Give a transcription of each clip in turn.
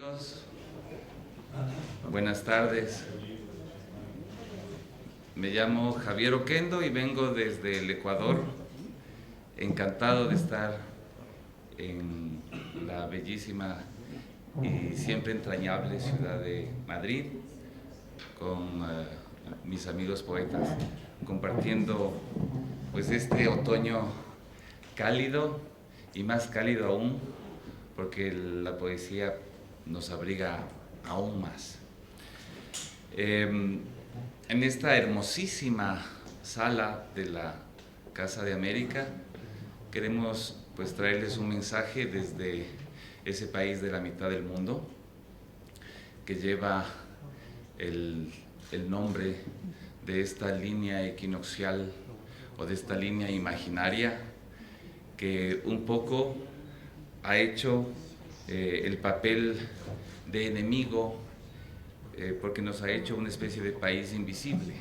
Amigos, buenas tardes. Me llamo Javier Oquendo y vengo desde el Ecuador. Encantado de estar en la bellísima y siempre entrañable ciudad de Madrid con mis amigos poetas, compartiendo pues este otoño cálido y más cálido aún, porque la poesía nos abriga aún más. En esta hermosísima sala de la Casa de América queremos pues traerles un mensaje desde ese país de la mitad del mundo que lleva el nombre de esta línea equinoccial o de esta línea imaginaria que un poco ha hecho el papel de enemigo porque nos ha hecho una especie de país invisible.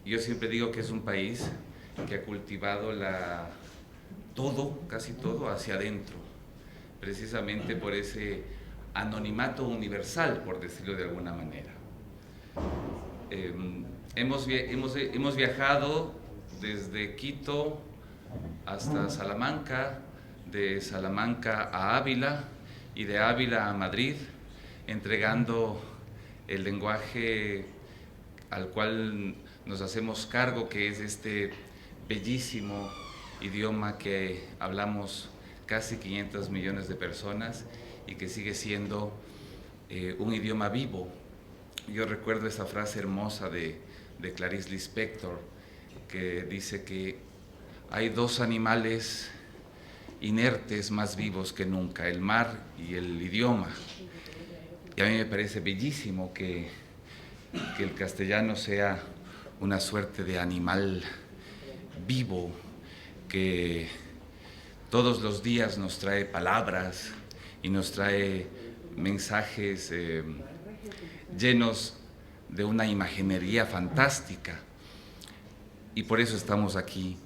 Yo siempre digo que es un país que ha cultivado todo, casi todo, hacia adentro, precisamente por ese anonimato universal, por decirlo de alguna manera. Hemos viajado desde Quito hasta Salamanca, de Salamanca a Ávila y de Ávila a Madrid, entregando el lenguaje al cual nos hacemos cargo, que es este bellísimo idioma que hablamos casi 500 millones de personas y que sigue siendo un idioma vivo. Yo recuerdo esa frase hermosa de Clarice Lispector que dice que hay dos animales inertes más vivos que nunca, el mar y el idioma. Y a mí me parece bellísimo que el castellano sea una suerte de animal vivo que todos los días nos trae palabras y nos trae mensajes llenos de una imaginería fantástica. Y por eso estamos aquí.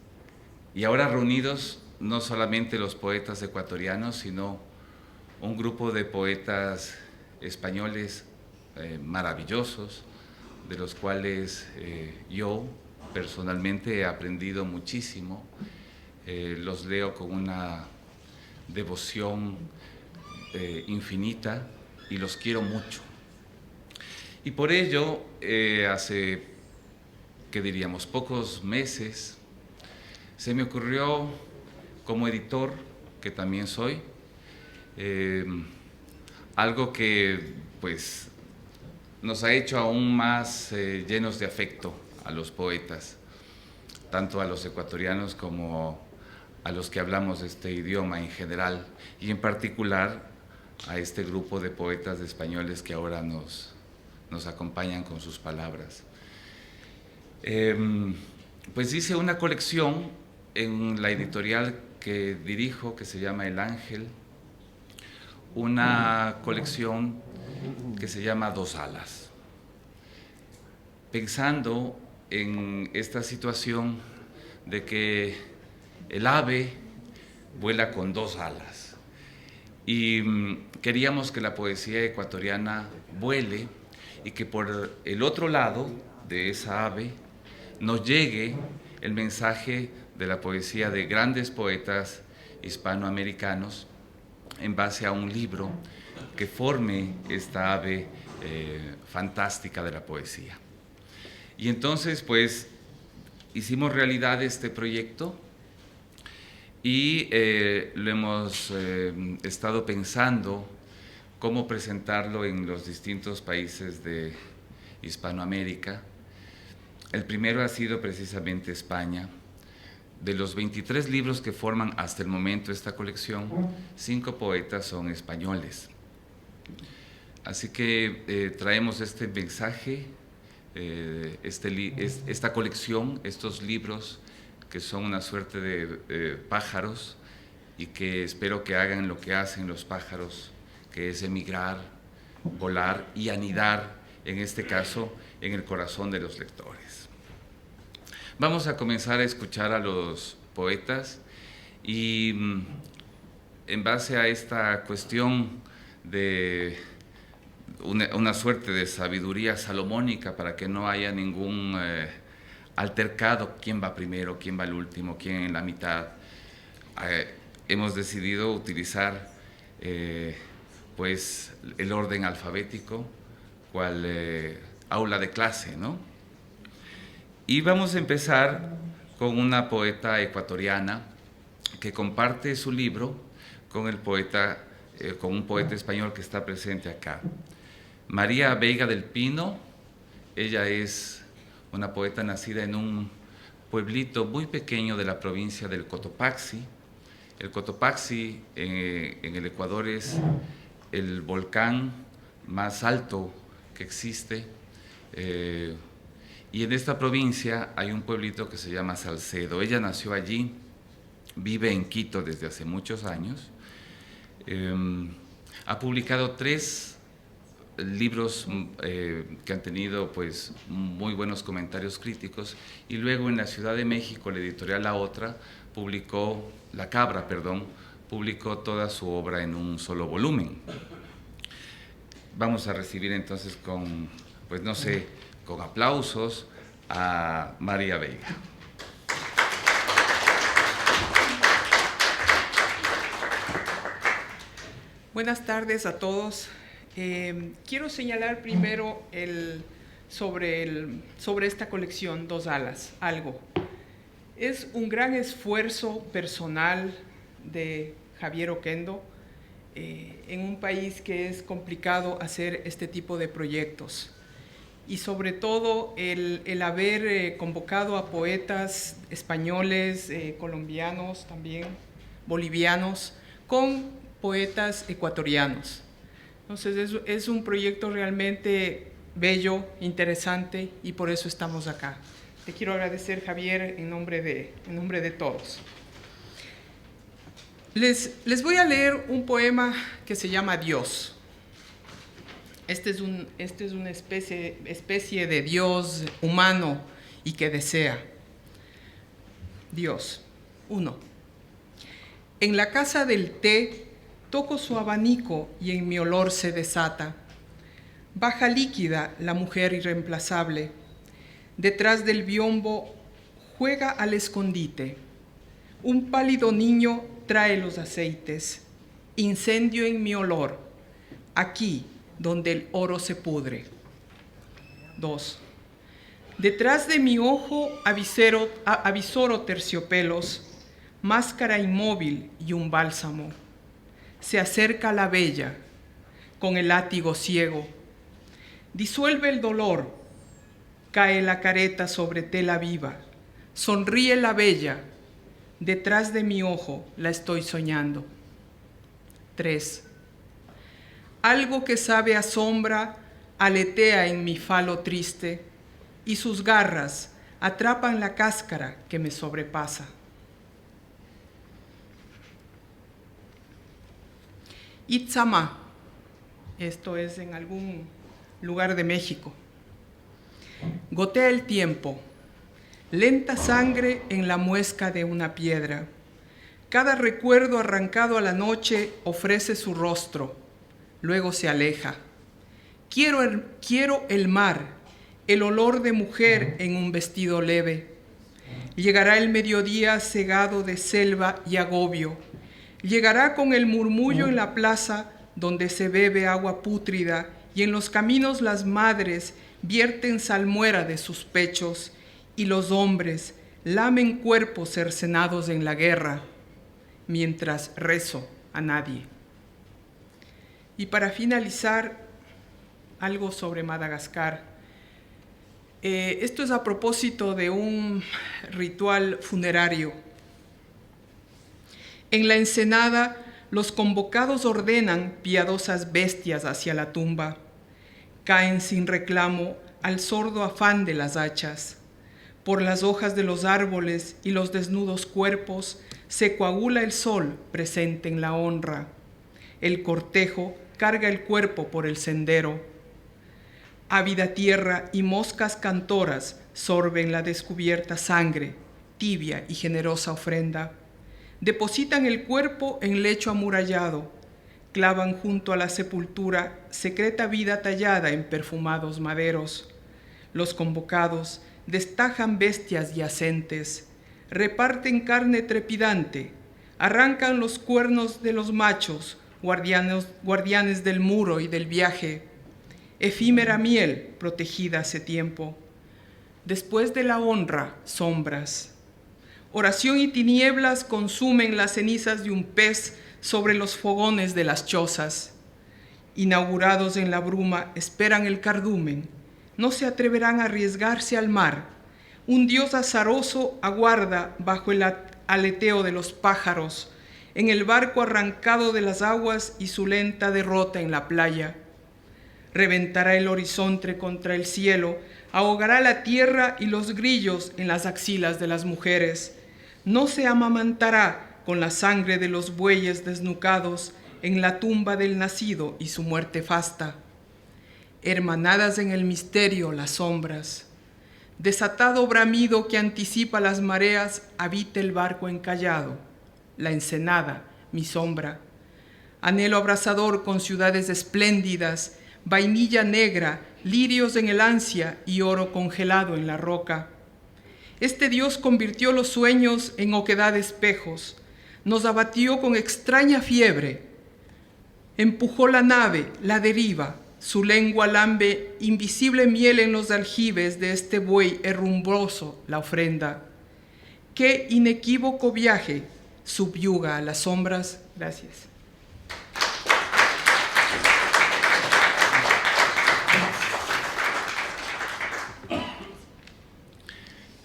Y ahora reunidos no solamente los poetas ecuatorianos, sino un grupo de poetas españoles maravillosos, de los cuales yo personalmente he aprendido muchísimo. Los leo con una devoción infinita y los quiero mucho. Y por ello, hace, ¿qué diríamos?, pocos meses, se me ocurrió, como editor, que también soy, algo que pues nos ha hecho aún más llenos de afecto a los poetas, tanto a los ecuatorianos como a los que hablamos este idioma en general, y en particular a este grupo de poetas españoles que ahora nos acompañan con sus palabras. Pues hice una colección en la editorial que dirijo, que se llama El Ángel, una colección que se llama Dos Alas, pensando en esta situación de que el ave vuela con dos alas y queríamos que la poesía ecuatoriana vuele y que por el otro lado de esa ave nos llegue el mensaje de la poesía de grandes poetas hispanoamericanos en base a un libro que forme esta ave fantástica de la poesía. Y entonces, pues, hicimos realidad este proyecto y lo hemos estado pensando cómo presentarlo en los distintos países de Hispanoamérica. El primero ha sido precisamente España. De los 23 libros que forman hasta el momento esta colección, 5 poetas son españoles. Así que traemos este mensaje, esta colección, estos libros que son una suerte de pájaros y que espero que hagan lo que hacen los pájaros, que es emigrar, volar y anidar, en este caso, en el corazón de los lectores. Vamos a comenzar a escuchar a los poetas y en base a esta cuestión de una suerte de sabiduría salomónica para que no haya ningún altercado, quién va primero, quién va al último, quién en la mitad. Hemos decidido utilizar pues el orden alfabético, cual aula de clase, ¿no? Y vamos a empezar con una poeta ecuatoriana que comparte su libro con un poeta español que está presente acá. María Veiga del Pino. Ella es una poeta nacida en un pueblito muy pequeño de la provincia del Cotopaxi. El Cotopaxi en el Ecuador es el volcán más alto que existe, y en esta provincia hay un pueblito que se llama Salcedo. Ella nació allí, vive en Quito desde hace muchos años. Ha publicado 3 libros que han tenido pues muy buenos comentarios críticos, y luego en la Ciudad de México la editorial La Cabra publicó toda su obra en un solo volumen. Vamos a recibir entonces con aplausos a María Veiga. Buenas tardes a todos. Quiero señalar primero sobre esta colección Dos Alas, algo. Es un gran esfuerzo personal de Javier Oquendo en un país que es complicado hacer este tipo de proyectos. Y sobre todo el haber convocado a poetas españoles, colombianos también, bolivianos, con poetas ecuatorianos. Entonces es un proyecto realmente bello, interesante, y por eso estamos acá. Te quiero agradecer, Javier, en nombre de todos. Les voy a leer un poema que se llama Dios. Este es una especie de Dios humano y que desea. Dios. 1. En la casa del té toco su abanico y en mi olor se desata. Baja líquida la mujer irreemplazable. Detrás del biombo juega al escondite. Un pálido niño trae los aceites. Incendio en mi olor. Aquí donde el oro se pudre. 2. Detrás de mi ojo avisoro terciopelos, máscara inmóvil y un bálsamo. Se acerca la bella con el látigo ciego. Disuelve el dolor, cae la careta sobre tela viva. Sonríe la bella, detrás de mi ojo la estoy soñando. 3. Algo que sabe a sombra aletea en mi falo triste y sus garras atrapan la cáscara que me sobrepasa. Itzamá, esto es en algún lugar de México. Gotea el tiempo, lenta sangre en la muesca de una piedra. Cada recuerdo arrancado a la noche ofrece su rostro, luego se aleja. Quiero el mar, el olor de mujer en un vestido leve. Llegará el mediodía cegado de selva y agobio. Llegará con el murmullo en la plaza donde se bebe agua pútrida y en los caminos las madres vierten salmuera de sus pechos y los hombres lamen cuerpos cercenados en la guerra mientras rezo a nadie. Y para finalizar, algo sobre Madagascar. Esto es a propósito de un ritual funerario. En la ensenada, los convocados ordenan piadosas bestias hacia la tumba. Caen sin reclamo al sordo afán de las hachas. Por las hojas de los árboles y los desnudos cuerpos se coagula el sol presente en la honra. El cortejo carga el cuerpo por el sendero. Ávida tierra y moscas cantoras sorben la descubierta sangre, tibia y generosa ofrenda. Depositan el cuerpo en lecho amurallado. clavan junto a la sepultura secreta vida tallada en perfumados maderos. Los convocados destajan bestias yacentes, reparten carne trepidante, arrancan los cuernos de los machos, guardianes del muro y del viaje. Efímera miel protegida hace tiempo. Después de la honra, sombras. Oración y tinieblas consumen las cenizas de un pez sobre los fogones de las chozas. Inaugurados en la bruma, esperan el cardumen. No se atreverán a arriesgarse al mar. Un dios azaroso aguarda bajo el aleteo de los pájaros, en el barco arrancado de las aguas y su lenta derrota en la playa. Reventará el horizonte contra el cielo, ahogará la tierra y los grillos en las axilas de las mujeres. No se amamantará con la sangre de los bueyes desnucados en la tumba del nacido y su muerte fasta. Hermanadas en el misterio las sombras. Desatado bramido que anticipa las mareas, habita el barco encallado, la ensenada, mi sombra. Anhelo abrasador con ciudades espléndidas, vainilla negra, lirios en el ansia y oro congelado en la roca. Este Dios convirtió los sueños en oquedad de espejos, nos abatió con extraña fiebre, empujó la nave, la deriva, su lengua lambe invisible miel en los aljibes de este buey herrumbroso la ofrenda. Qué inequívoco viaje subyuga a las sombras. Gracias.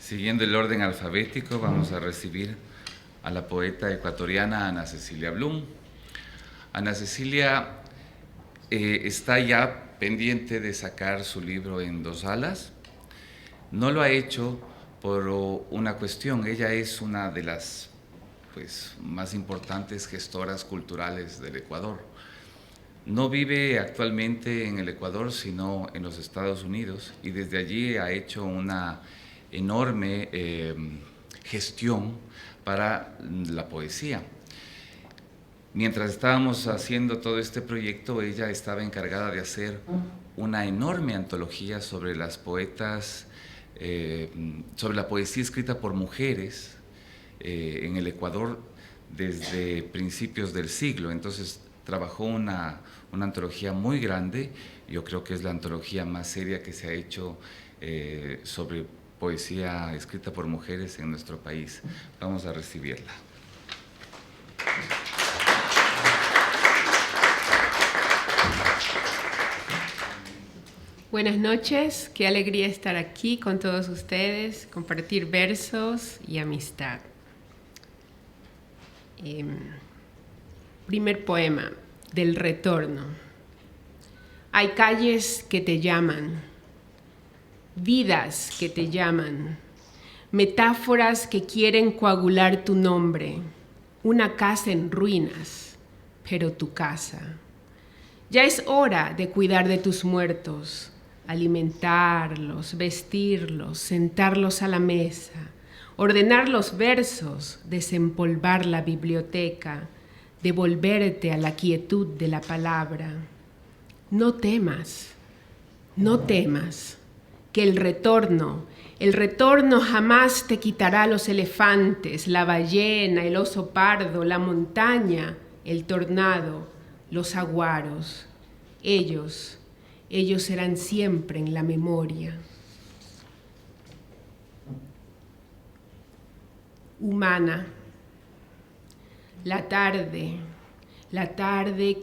Siguiendo el orden alfabético, vamos a recibir a la poeta ecuatoriana Ana Cecilia Blum. Ana Cecilia está ya pendiente de sacar su libro en 2 alas. No lo ha hecho por una cuestión. Ella es una de las más importantes gestoras culturales del Ecuador. No vive actualmente en el Ecuador, sino en los Estados Unidos, y desde allí ha hecho una enorme gestión para la poesía. Mientras estábamos haciendo todo este proyecto, ella estaba encargada de hacer una enorme antología sobre las poetas, sobre la poesía escrita por mujeres en el Ecuador desde principios del siglo. Entonces trabajó una antología muy grande. Yo creo que es la antología más seria que se ha hecho sobre poesía escrita por mujeres en nuestro país. Vamos a recibirla. Buenas noches, qué alegría estar aquí con todos ustedes, compartir versos y amistad. Primer poema, del retorno. Hay calles que te llaman, vidas que te llaman, metáforas que quieren coagular tu nombre, una casa en ruinas, pero tu casa. Ya es hora de cuidar de tus muertos, alimentarlos, vestirlos, sentarlos a la mesa, ordenar los versos, desempolvar la biblioteca, devolverte a la quietud de la palabra. No temas, que el retorno jamás te quitará los elefantes, la ballena, el oso pardo, la montaña, el tornado, los aguaros. Ellos serán siempre en la memoria. Humana. La tarde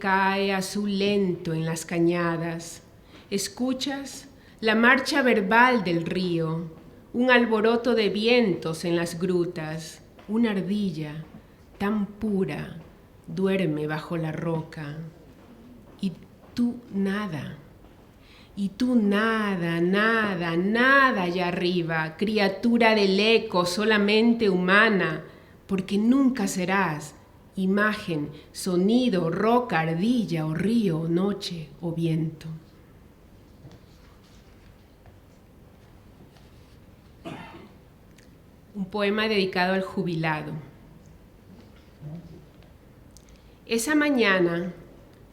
cae azul lento en las cañadas. ¿Escuchas? La marcha verbal del río, un alboroto de vientos en las grutas, una ardilla tan pura duerme bajo la roca. Y tú nada allá arriba, criatura del eco, solamente humana, porque nunca serás imagen, sonido, roca, ardilla o río, noche o viento. Un poema dedicado al jubilado. Esa mañana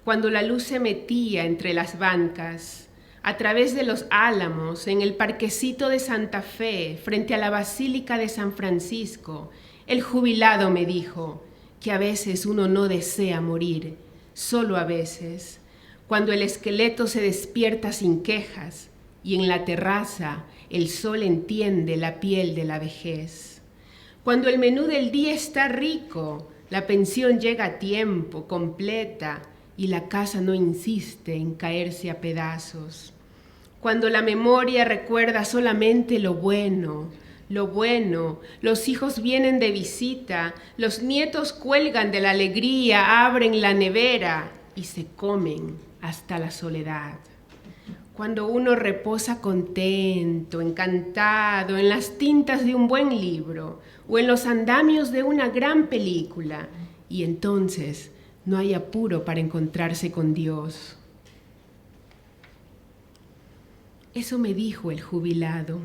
cuando la luz se metía entre las bancas, a través de los álamos, en el parquecito de Santa Fe, frente a la Basílica de San Francisco, el jubilado me dijo que a veces uno no desea morir, solo a veces, cuando el esqueleto se despierta sin quejas y en la terraza el sol entiende la piel de la vejez. Cuando el menú del día está rico, la pensión llega a tiempo, completa, y la casa no insiste en caerse a pedazos. Cuando la memoria recuerda solamente lo bueno, los hijos vienen de visita, los nietos cuelgan de la alegría, abren la nevera y se comen hasta la soledad. Cuando uno reposa contento, encantado, en las tintas de un buen libro o en los andamios de una gran película, y entonces no hay apuro para encontrarse con Dios. Eso me dijo el jubilado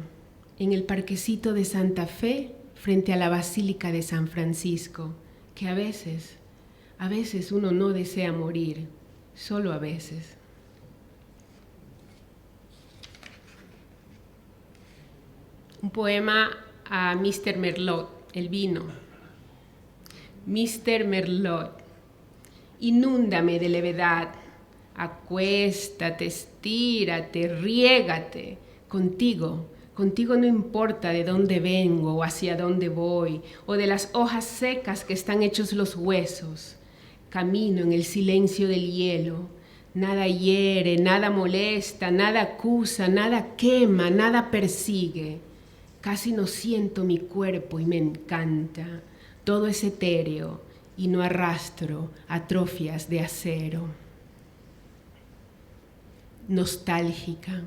en el parquecito de Santa Fe frente a la Basílica de San Francisco, que a veces uno no desea morir, solo a veces. Un poema a Mr. Merlot, el vino. Mr. Merlot, inúndame de levedad, acuéstate, estírate, riégate. Contigo no importa de dónde vengo o hacia dónde voy, o de las hojas secas que están hechos los huesos. Camino en el silencio del hielo. Nada hiere, nada molesta, nada acusa, nada quema, nada persigue. Casi no siento mi cuerpo y me encanta. Todo es etéreo y no arrastro atrofias de acero. Nostálgica.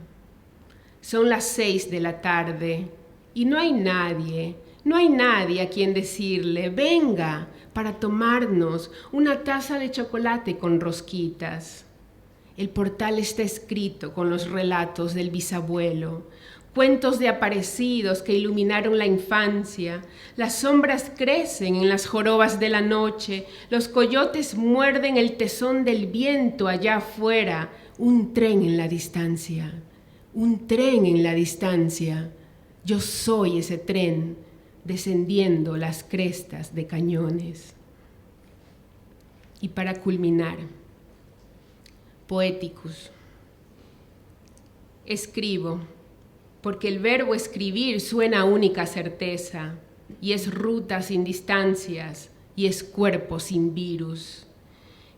Son las 6 de la tarde y no hay nadie a quien decirle, venga para tomarnos una taza de chocolate con rosquitas. El portal está escrito con los relatos del bisabuelo, cuentos de aparecidos que iluminaron la infancia. Las sombras crecen en las jorobas de la noche, los coyotes muerden el tesón del viento allá afuera. Un tren en la distancia, un tren en la distancia. Yo soy ese tren descendiendo las crestas de cañones. Y para culminar, Poeticus. Escribo, porque el verbo escribir suena a única certeza, y es ruta sin distancias, y es cuerpo sin virus.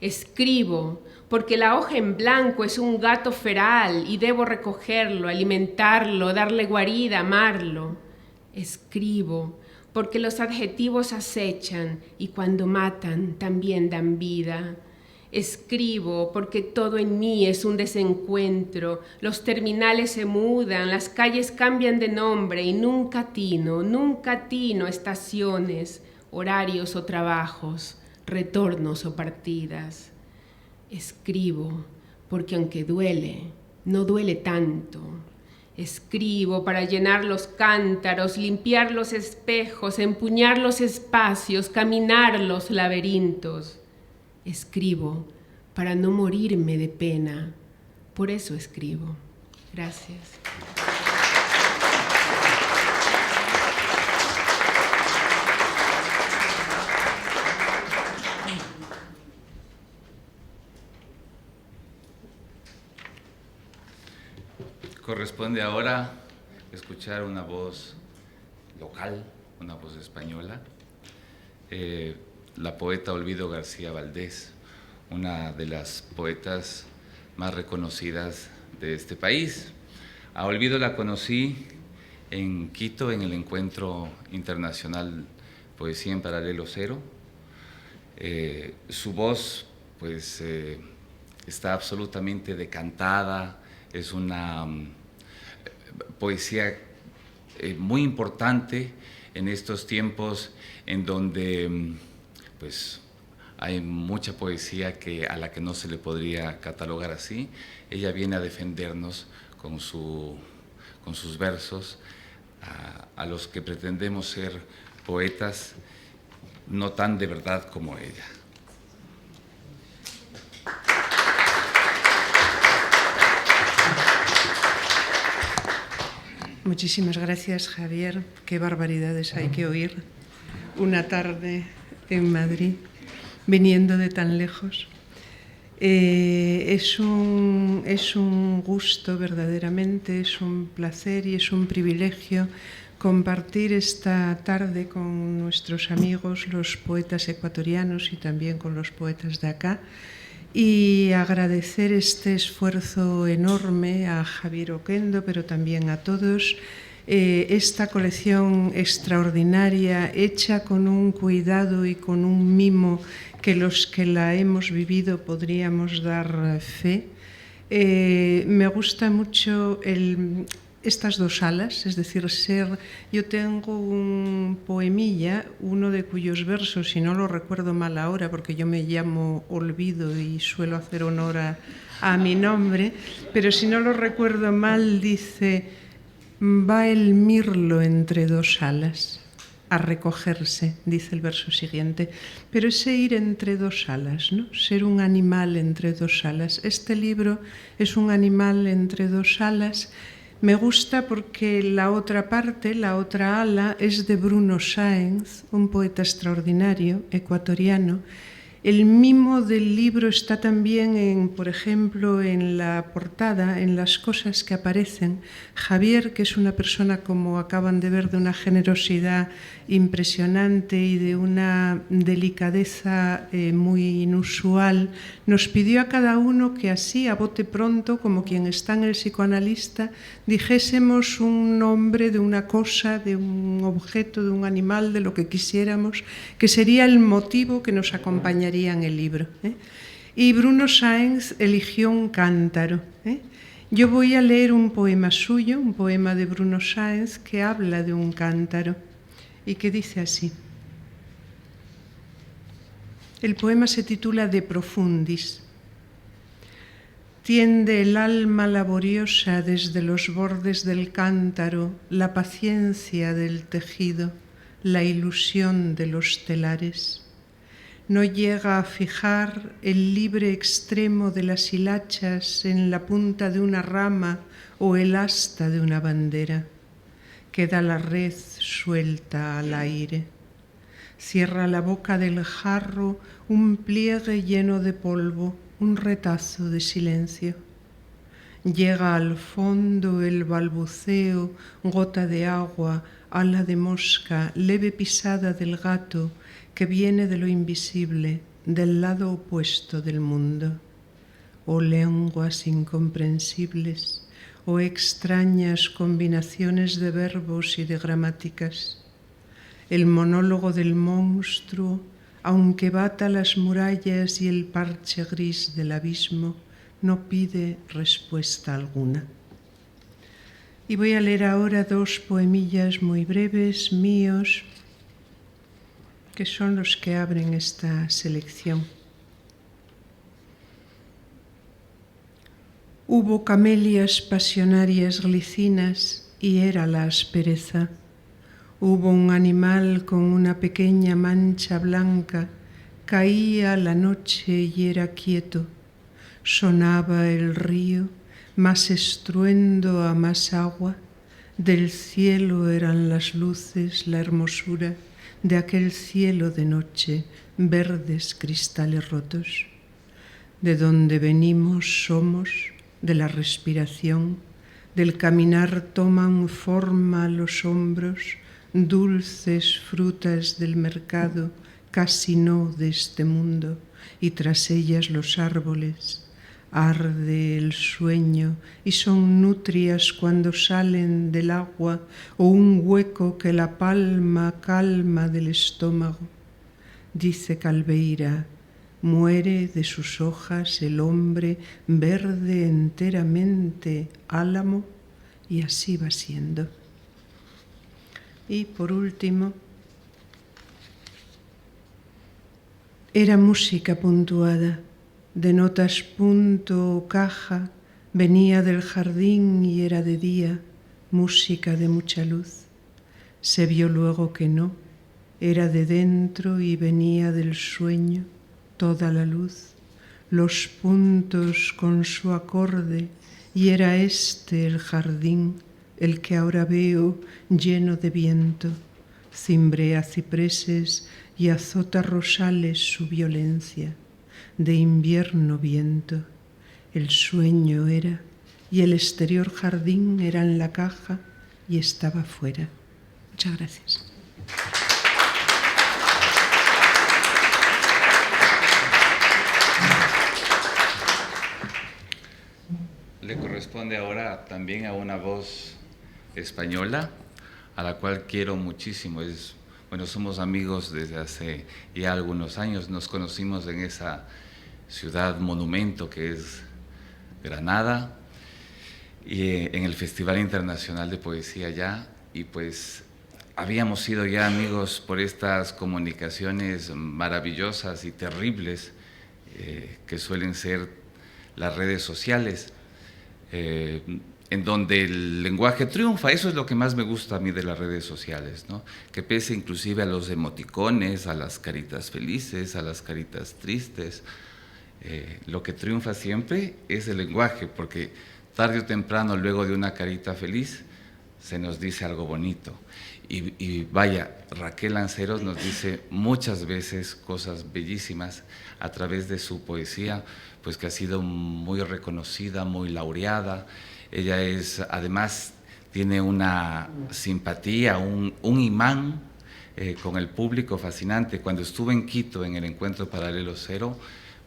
Escribo, porque la hoja en blanco es un gato feral, y debo recogerlo, alimentarlo, darle guarida, amarlo. Escribo, porque los adjetivos acechan, y cuando matan también dan vida. Escribo porque todo en mí es un desencuentro, los terminales se mudan, las calles cambian de nombre y nunca atino estaciones, horarios o trabajos, retornos o partidas. Escribo porque aunque duele, no duele tanto. Escribo para llenar los cántaros, limpiar los espejos, empuñar los espacios, caminar los laberintos. Escribo para no morirme de pena. Por eso escribo. Gracias. Corresponde ahora escuchar una voz local, una voz española. La poeta Olvido García Valdés, una de las poetas más reconocidas de este país. A Olvido la conocí en Quito, en el Encuentro Internacional Poesía en Paralelo Cero. Su voz, pues, está absolutamente decantada, es una poesía muy importante en estos tiempos en donde pues hay mucha poesía a la que no se le podría catalogar así. Ella viene a defendernos con sus versos a los que pretendemos ser poetas, no tan de verdad como ella. Muchísimas gracias, Javier. Qué barbaridades hay que oír una tarde en Madrid, viniendo de tan lejos. Es un gusto verdaderamente, es un placer y es un privilegio compartir esta tarde con nuestros amigos, los poetas ecuatorianos y también con los poetas de acá, y agradecer este esfuerzo enorme a Javier Oquendo, pero también a todos, esta colección extraordinaria hecha con un cuidado y con un mimo que los que la hemos vivido podríamos dar fe. Me gusta mucho estas dos alas, es decir, yo tengo un poemilla, uno de cuyos versos, si no lo recuerdo mal ahora, porque yo me llamo Olvido y suelo hacer honor a mi nombre, pero si no lo recuerdo mal, dice: va el mirlo entre dos alas a recogerse, dice el verso siguiente. Pero ese ir entre dos alas, ¿no? Ser un animal entre dos alas. Este libro es un animal entre dos alas. Me gusta porque la otra parte, la otra ala, es de Bruno Sáenz, un poeta extraordinario, ecuatoriano. El mimo del libro está también, por ejemplo, en la portada, en las cosas que aparecen. Javier, que es una persona, como acaban de ver, de una generosidad impresionante y de una delicadeza muy inusual, nos pidió a cada uno que así, a bote pronto, como quien está en el psicoanalista, dijésemos un nombre de una cosa, de un objeto, de un animal, de lo que quisiéramos, que sería el motivo que nos acompañaría en el libro. Y Bruno Sáenz eligió un cántaro. Yo voy a leer un poema suyo, un poema de Bruno Sáenz que habla de un cántaro y que dice así. El poema se titula De Profundis. Tiende el alma laboriosa desde los bordes del cántaro, la paciencia del tejido, la ilusión de los telares. No llega a fijar el libre extremo de las hilachas en la punta de una rama o el asta de una bandera. Queda la red suelta al aire. Cierra la boca del jarro un pliegue lleno de polvo, un retazo de silencio. Llega al fondo el balbuceo, gota de agua, ala de mosca, leve pisada del gato que viene de lo invisible, del lado opuesto del mundo. O lenguas incomprensibles, o extrañas combinaciones de verbos y de gramáticas. El monólogo del monstruo, aunque bata las murallas y el parche gris del abismo, no pide respuesta alguna. Y voy a leer ahora dos poemillas muy breves míos, que son los que abren esta selección. Hubo camelias pasionarias glicinas y era la aspereza. Hubo un animal con una pequeña mancha blanca, caía la noche y era quieto. Sonaba el río, más estruendo a más agua. Del cielo eran las luces, la hermosura de aquel cielo de noche, verdes cristales rotos. De donde venimos somos, de la respiración, del caminar toman forma los hombros, dulces frutas del mercado, casi no de este mundo, y tras ellas los árboles. Arde el sueño y son nutrias cuando salen del agua o un hueco que la palma calma del estómago. Dice Calveira, muere de sus hojas el hombre verde enteramente álamo, y así va siendo. Y por último, era música puntuada, de notas punto o caja, venía del jardín y era de día, música de mucha luz. Se vio luego que no, era de dentro y venía del sueño, toda la luz, los puntos con su acorde, y era este el jardín, el que ahora veo lleno de viento, cimbrea cipreses y azota rosales su violencia, de invierno viento. El sueño era, y el exterior jardín era en la caja y estaba fuera. Muchas gracias. Le corresponde ahora también a una voz española, a la cual quiero muchísimo. Bueno, somos amigos desde hace ya algunos años, nos conocimos en esa ciudad monumento que es Granada, y en el Festival Internacional de Poesía ya, y pues habíamos sido ya amigos por estas comunicaciones maravillosas y terribles que suelen ser las redes sociales, en donde el lenguaje triunfa. Eso es lo que más me gusta a mí de las redes sociales, ¿no? Que pese inclusive a los emoticones, a las caritas felices, a las caritas tristes, lo que triunfa siempre es el lenguaje, porque tarde o temprano, luego de una carita feliz, se nos dice algo bonito. Y vaya, Raquel Lanceros nos dice muchas veces cosas bellísimas a través de su poesía, pues que ha sido muy reconocida, muy laureada. Ella además tiene una simpatía, un imán con el público fascinante. Cuando estuve en Quito en el Encuentro Paralelo Cero,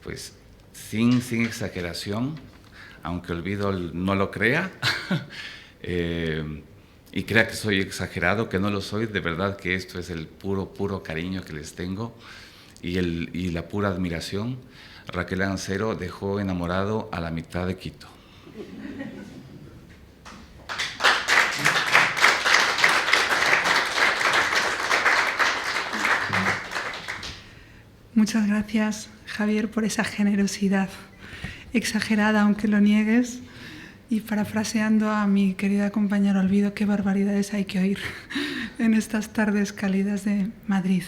pues sin exageración, aunque Olvido no lo crea, y crea que soy exagerado, que no lo soy, de verdad que esto es el puro cariño que les tengo y la pura admiración. Raquel Lancero dejó enamorado a la mitad de Quito. Muchas gracias, Javier, por esa generosidad exagerada, aunque lo niegues. Y parafraseando a mi querida compañera Olvido, qué barbaridades hay que oír en estas tardes cálidas de Madrid.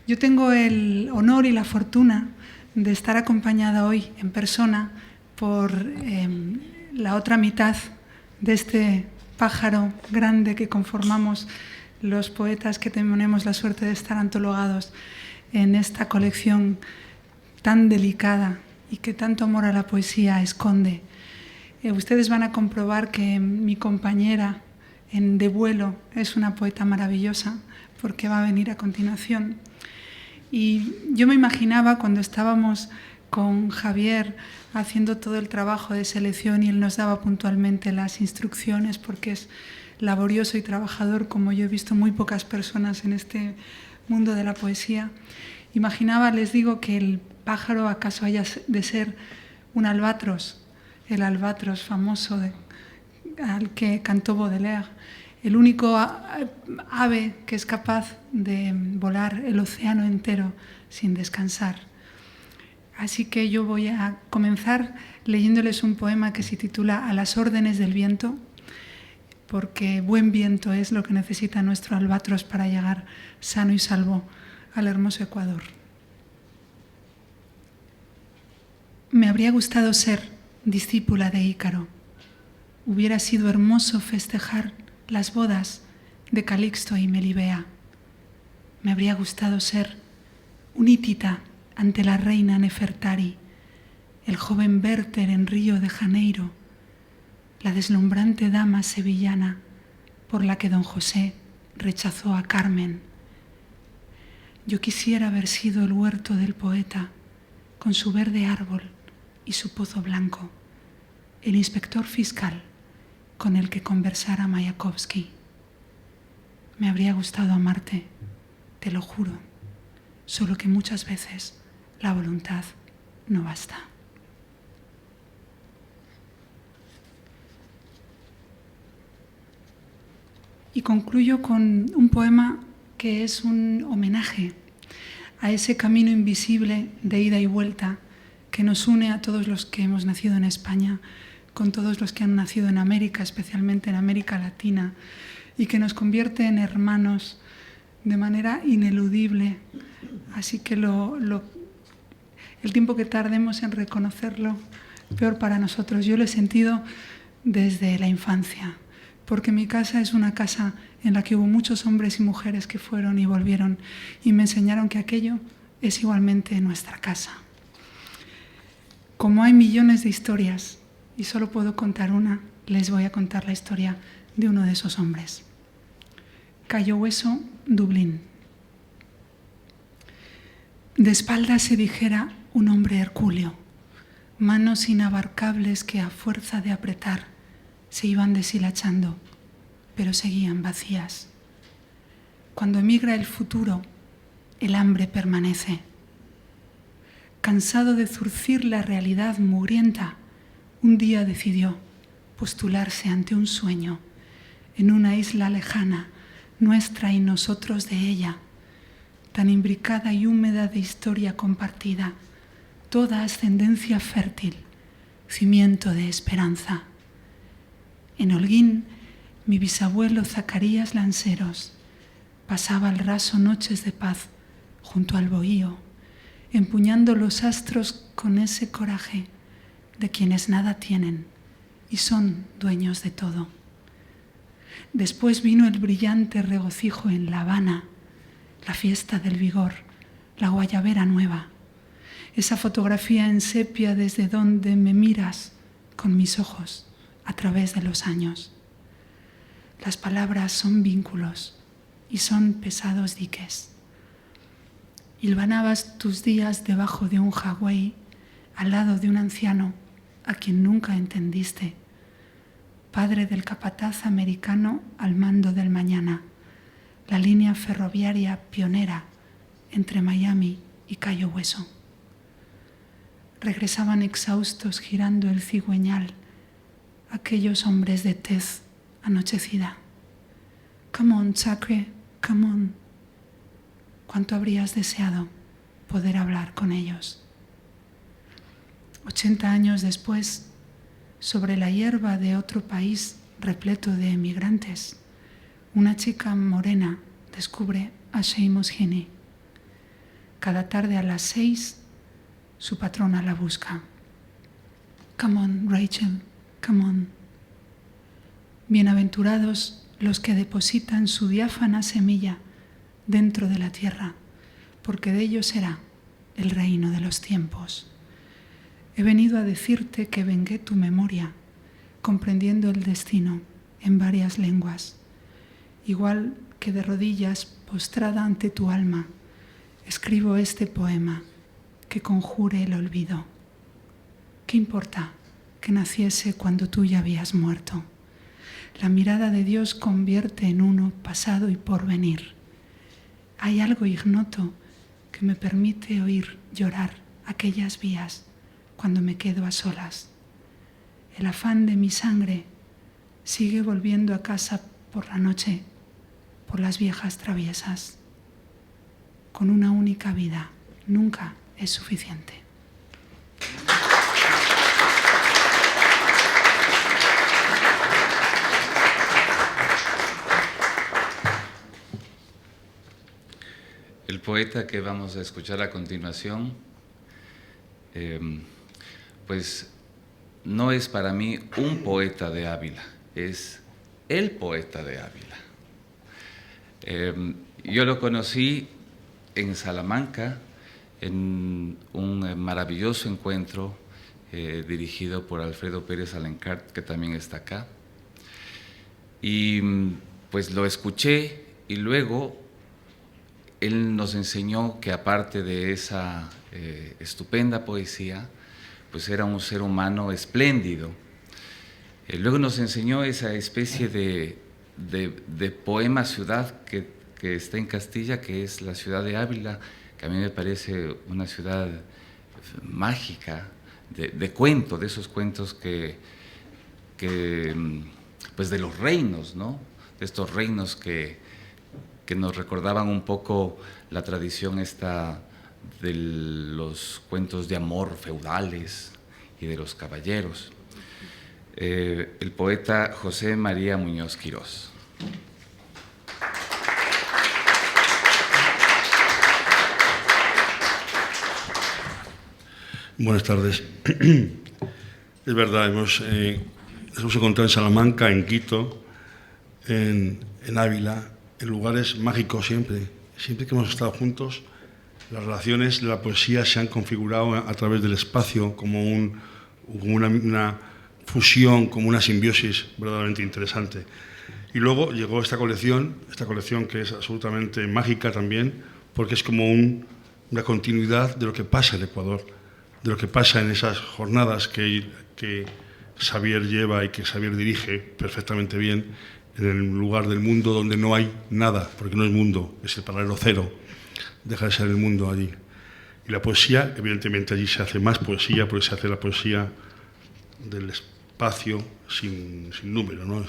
Yo tengo el honor y la fortuna de estar acompañada hoy en persona por la otra mitad de este pájaro grande que conformamos los poetas que tenemos la suerte de estar antologados en esta colección tan delicada y que tanto amor a la poesía esconde. Ustedes van a comprobar que mi compañera de vuelo es una poeta maravillosa, porque va a venir a continuación. Y yo me imaginaba cuando estábamos con Javier haciendo todo el trabajo de selección y él nos daba puntualmente las instrucciones, porque es laborioso y trabajador, como yo he visto muy pocas personas en este mundo de la poesía. Imaginaba, les digo, que el pájaro acaso haya de ser un albatros, el albatros famoso al que cantó Baudelaire, el único ave que es capaz de volar el océano entero sin descansar. Así que yo voy a comenzar leyéndoles un poema que se titula A las órdenes del viento, porque buen viento es lo que necesita nuestro albatros para llegar sano y salvo al hermoso Ecuador. Me habría gustado ser discípula de Ícaro. Hubiera sido hermoso festejar las bodas de Calixto y Melibea. Me habría gustado ser un hitita ante la reina Nefertari, el joven Werther en Río de Janeiro, la deslumbrante dama sevillana por la que don José rechazó a Carmen. Yo quisiera haber sido el huerto del poeta, con su verde árbol y su pozo blanco, el inspector fiscal con el que conversara Mayakovsky. Me habría gustado amarte, te lo juro, solo que muchas veces la voluntad no basta. Y concluyo con un poema que es un homenaje a ese camino invisible de ida y vuelta que nos une a todos los que hemos nacido en España, con todos los que han nacido en América, especialmente en América Latina, y que nos convierte en hermanos de manera ineludible. Así que el tiempo que tardemos en reconocerlo, peor para nosotros. Yo lo he sentido desde la infancia, porque mi casa es una casa en la que hubo muchos hombres y mujeres que fueron y volvieron y me enseñaron que aquello es igualmente nuestra casa. Como hay millones de historias y solo puedo contar una, les voy a contar la historia de uno de esos hombres. Cayo Hueso, Dublín. De espaldas se dijera un hombre hercúleo, manos inabarcables que a fuerza de apretar se iban deshilachando, pero seguían vacías. Cuando emigra el futuro, el hambre permanece. Cansado de zurcir la realidad mugrienta, un día decidió postularse ante un sueño en una isla lejana, nuestra y nosotros de ella, tan imbricada y húmeda de historia compartida, toda ascendencia fértil, cimiento de esperanza. En Holguín, mi bisabuelo Zacarías Lanceros pasaba al raso noches de paz junto al bohío, empuñando los astros con ese coraje de quienes nada tienen y son dueños de todo. Después vino el brillante regocijo en La Habana, la fiesta del vigor, la guayabera nueva, esa fotografía en sepia desde donde me miras con mis ojos a través de los años. Las palabras son vínculos y son pesados diques. Hilvanabas tus días debajo de un jagüey al lado de un anciano a quien nunca entendiste, padre del capataz americano al mando del mañana, la línea ferroviaria pionera entre Miami y Cayo Hueso. Regresaban exhaustos girando el cigüeñal aquellos hombres de tez anochecida. Come on, Sacre, come on. ¿Cuánto habrías deseado poder hablar con ellos? 80 años después, sobre la hierba de otro país repleto de emigrantes, una chica morena descubre a Seamus Heaney. Cada tarde a las 6, su patrona la busca. Come on, Rachel, come on. Bienaventurados los que depositan su diáfana semilla dentro de la tierra, porque de ellos será el reino de los tiempos. He venido a decirte que vengué tu memoria, comprendiendo el destino en varias lenguas, igual que de rodillas postrada ante tu alma, escribo este poema que conjure el olvido. ¿Qué importa que naciese cuando tú ya habías muerto? La mirada de Dios convierte en uno pasado y porvenir. Hay algo ignoto que me permite oír llorar aquellas vías cuando me quedo a solas. El afán de mi sangre sigue volviendo a casa por la noche, por las viejas traviesas. Con una única vida nunca es suficiente. El poeta que vamos a escuchar a continuación, pues no es para mí un poeta de Ávila, es el poeta de Ávila. Yo lo conocí en Salamanca, en un maravilloso encuentro dirigido por Alfredo Pérez Alencart, que también está acá. Y pues lo escuché y luego él nos enseñó que aparte de esa estupenda poesía, pues era un ser humano espléndido. Luego nos enseñó esa especie de poema ciudad que está en Castilla, que es la ciudad de Ávila, que a mí me parece una ciudad mágica, de cuento, de esos cuentos que pues de los reinos, ¿no? De estos reinos que nos recordaban un poco la tradición esta de los cuentos de amor feudales y de los caballeros. El poeta José María Muñoz Quirós. Buenas tardes. Es verdad, nos hemos encontrado en Salamanca, en Quito, en Ávila, en lugares mágicos siempre. Siempre que hemos estado juntos, las relaciones de la poesía se han configurado a través del espacio como una fusión, como una simbiosis verdaderamente interesante. Y luego llegó esta colección que es absolutamente mágica también, porque es como una continuidad de lo que pasa en Ecuador, de lo que pasa en esas jornadas que Xavier lleva y que Xavier dirige perfectamente bien, en el lugar del mundo donde no hay nada, porque no es mundo, es el paralelo cero, deja de ser el mundo allí. Y la poesía, evidentemente allí se hace más poesía, porque se hace la poesía del espacio sin número, ¿no?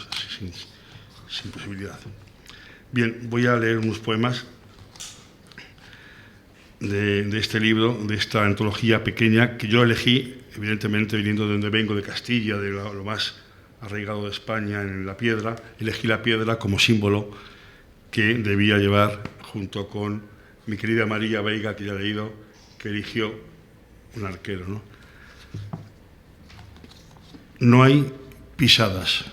sin posibilidad. Bien, voy a leer unos poemas de este libro, de esta antología pequeña, que yo elegí, evidentemente viniendo de donde vengo, de Castilla, de lo más arraigado de España, en la piedra. Elegí la piedra como símbolo que debía llevar, junto con mi querida María Veiga, que ya he leído, que eligió un arquero, ¿no? No hay pisadas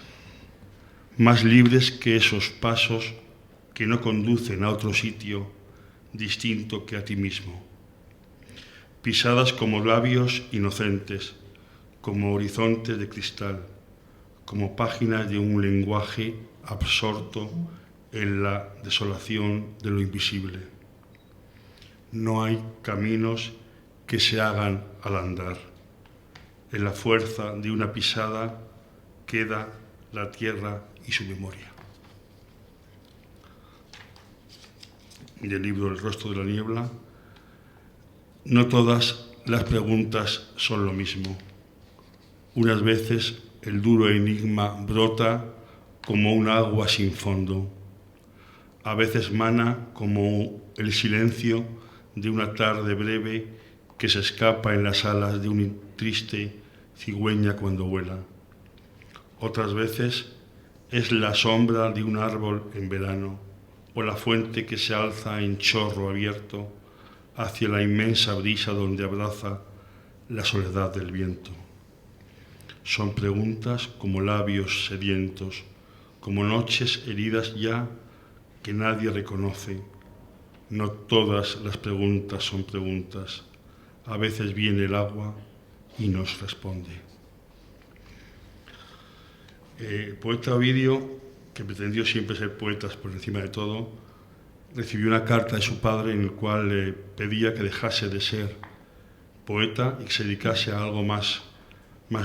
más libres que esos pasos que no conducen a otro sitio distinto que a ti mismo. Pisadas como labios inocentes, como horizontes de cristal, como páginas de un lenguaje absorto en la desolación de lo invisible. No hay caminos que se hagan al andar. En la fuerza de una pisada queda la tierra y su memoria. Y del libro El rostro de la niebla. No todas las preguntas son lo mismo. Unas veces el duro enigma brota como un agua sin fondo. A veces mana como el silencio de una tarde breve que se escapa en las alas de una triste cigüeña cuando vuela. Otras veces es la sombra de un árbol en verano o la fuente que se alza en chorro abierto hacia la inmensa brisa donde abraza la soledad del viento. Son preguntas como labios sedientos, como noches heridas ya que nadie reconoce. No todas las preguntas son preguntas. A veces viene el agua y nos responde. El poeta Ovidio, que pretendió siempre ser poeta por encima de todo, recibió una carta de su padre en la cual le pedía que dejase de ser poeta y que se dedicase a algo más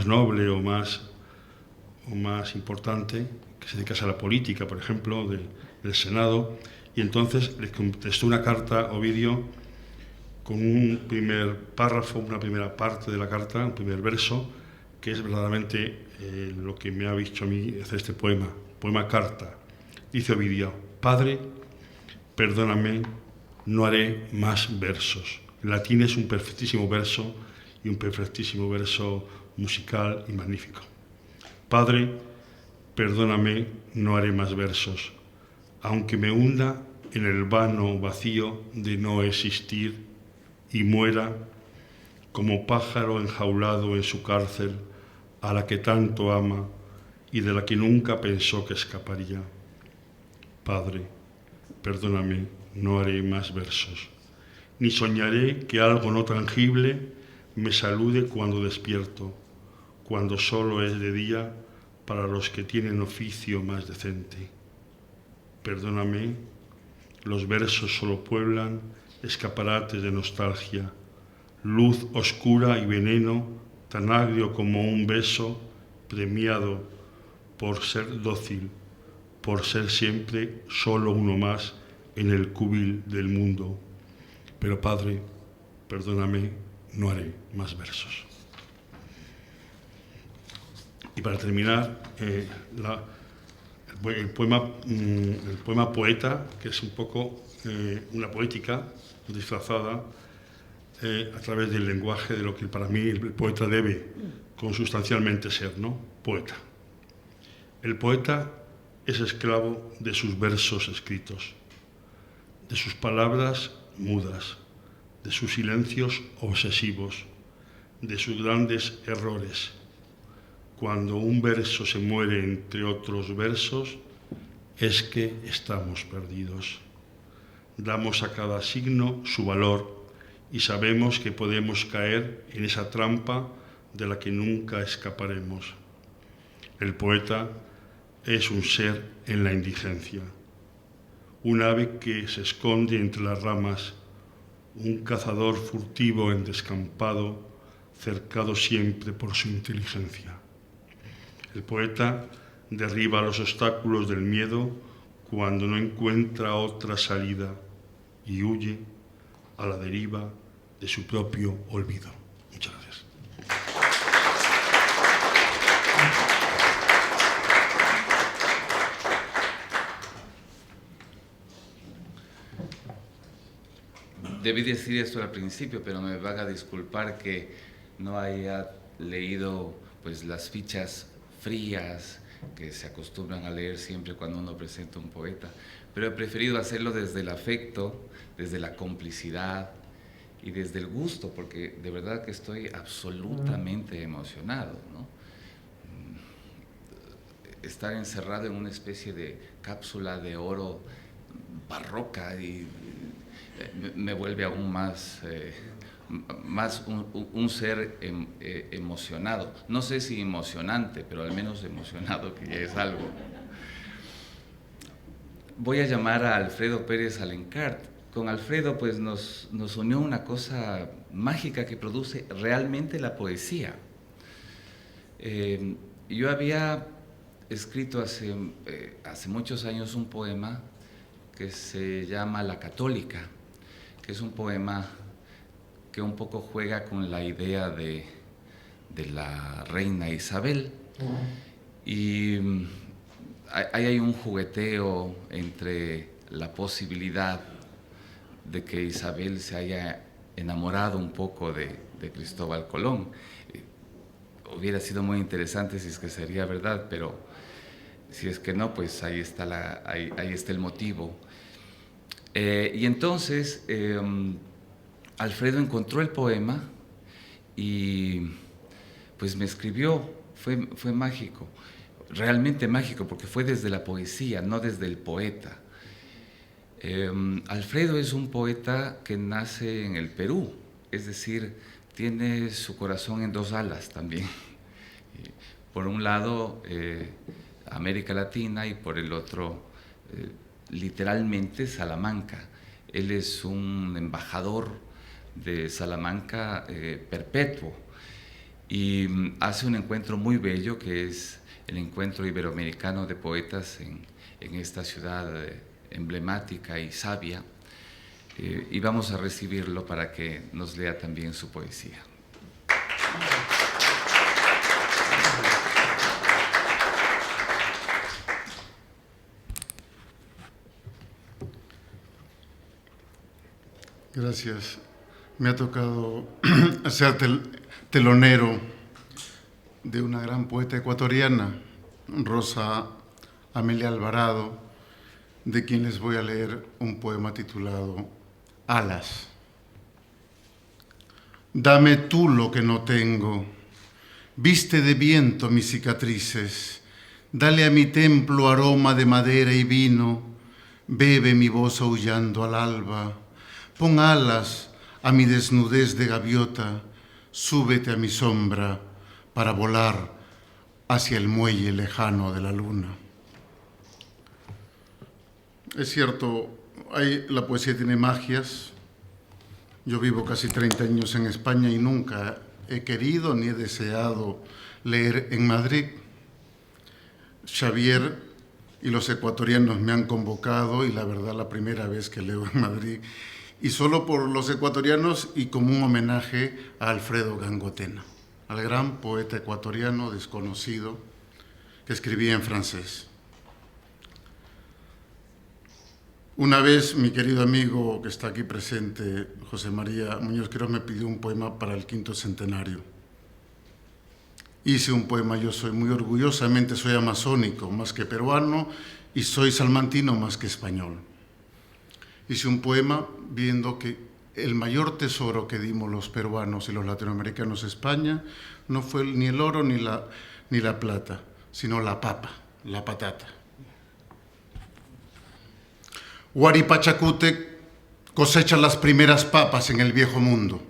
noble o más importante, que se dedicase a la política, por ejemplo, del Senado. Y entonces le contestó una carta a Ovidio con un primer párrafo, una primera parte de la carta, un primer verso, que es verdaderamente lo que me ha visto a mí hacer este poema carta. Dice Ovidio: Padre, perdóname, no haré más versos. En latín es un perfectísimo verso y un perfectísimo verso musical y magnífico. Padre, perdóname, no haré más versos, aunque me hunda en el vano vacío de no existir y muera como pájaro enjaulado en su cárcel a la que tanto ama y de la que nunca pensó que escaparía. Padre, perdóname, no haré más versos, ni soñaré que algo no tangible me salude cuando despierto, cuando solo es de día para los que tienen oficio más decente. Perdóname, los versos solo pueblan escaparates de nostalgia, luz oscura y veneno tan agrio como un beso premiado por ser dócil, por ser siempre solo uno más en el cúbil del mundo. Pero Padre, perdóname, no haré más versos. Y para terminar, el poema Poeta, que es un poco una poética disfrazada a través del lenguaje de lo que para mí el poeta debe consustancialmente ser, ¿no? Poeta. El poeta es esclavo de sus versos escritos, de sus palabras mudas, de sus silencios obsesivos, de sus grandes errores. cuando un verso se muere entre otros versos, es que estamos perdidos. Damos a cada signo su valor y sabemos que podemos caer en esa trampa de la que nunca escaparemos. El poeta es un ser en la indigencia, un ave que se esconde entre las ramas, un cazador furtivo en descampado, cercado siempre por su inteligencia. El poeta derriba los obstáculos del miedo cuando no encuentra otra salida y huye a la deriva de su propio olvido. Muchas gracias. Debí decir esto al principio, pero me van a disculpar que no haya leído pues las fichas frías que se acostumbran a leer siempre cuando uno presenta un poeta, pero he preferido hacerlo desde el afecto, desde la complicidad y desde el gusto, porque de verdad que estoy absolutamente emocionado, ¿no? Estar encerrado en una especie de cápsula de oro barroca y me vuelve aún más un ser emocionado. No sé si emocionante, pero al menos emocionado, que ya es algo. Voy a llamar a Alfredo Pérez Alencart. Con Alfredo pues nos unió una cosa mágica que produce realmente la poesía. Yo había escrito hace muchos años un poema que se llama La Católica, que es un poema que un poco juega con la idea de la reina Isabel. Y ahí hay un jugueteo entre la posibilidad de que Isabel se haya enamorado un poco de Cristóbal Colón. Hubiera sido muy interesante si es que sería verdad, pero si es que no, pues ahí está, ahí está el motivo. Y entonces Alfredo encontró el poema y pues me escribió. Fue mágico, realmente mágico, porque fue desde la poesía, no desde el poeta. Alfredo es un poeta que nace en el Perú, es decir, tiene su corazón en dos alas también. Por un lado, América Latina, y por el otro, literalmente, Salamanca. Él es un embajador de Salamanca perpetuo y hace un encuentro muy bello que es el Encuentro Iberoamericano de Poetas en esta ciudad emblemática y sabia, y vamos a recibirlo para que nos lea también su poesía. Gracias. Me ha tocado ser telonero de una gran poeta ecuatoriana, Rosa Amelia Alvarado, de quien les voy a leer un poema titulado Alas. Dame tú lo que no tengo, viste de viento mis cicatrices, dale a mi templo aroma de madera y vino, bebe mi voz aullando al alba, pon alas a mi desnudez de gaviota, súbete a mi sombra para volar hacia el muelle lejano de la luna. Es cierto, la poesía tiene magias. Yo vivo casi 30 años en España y nunca he querido ni he deseado leer en Madrid. Xavier y los ecuatorianos me han convocado y la verdad la primera vez que leo en Madrid, y solo por los ecuatorianos y como un homenaje a Alfredo Gangotena, al gran poeta ecuatoriano desconocido que escribía en francés. Una vez mi querido amigo que está aquí presente, José María Muñoz Quirós, me pidió un poema para el 5º centenario. Hice un poema, yo soy muy orgullosamente, soy amazónico más que peruano y soy salmantino más que español. Hice un poema viendo que el mayor tesoro que dimos los peruanos y los latinoamericanos a España no fue ni el oro ni ni la plata, sino la papa, la patata. Huaripachacútec cosecha las primeras papas en el viejo mundo.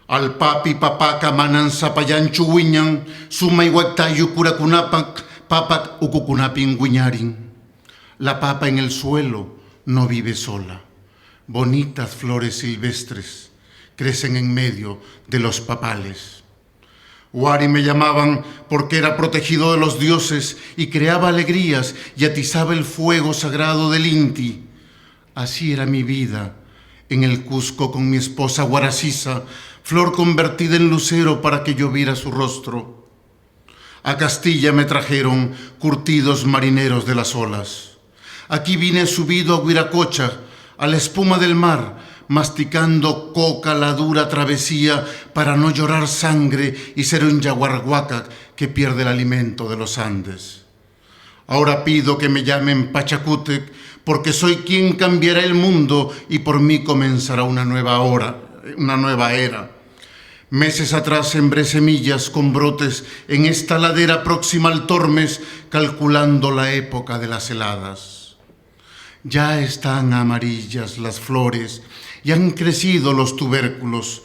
Al papi papaca manan zapayán chuwiñan, suma iguactayu curacunapac, papac ucucunapin guiñarin. La papa en el suelo no vive sola. Bonitas flores silvestres crecen en medio de los papales. Huari me llamaban porque era protegido de los dioses y creaba alegrías y atizaba el fuego sagrado del Inti. Así era mi vida en el Cusco con mi esposa Guarasisa, flor convertida en lucero para que yo viera su rostro. A Castilla me trajeron curtidos marineros de las olas. Aquí vine subido a Huiracocha, a la espuma del mar, masticando coca la dura travesía para no llorar sangre y ser un yaguarhuaca que pierde el alimento de los Andes. Ahora pido que me llamen Pachacútec porque soy quien cambiará el mundo y por mí comenzará una nueva era. Meses atrás sembré semillas con brotes en esta ladera próxima al Tormes, calculando la época de las heladas. Ya están amarillas las flores y han crecido los tubérculos.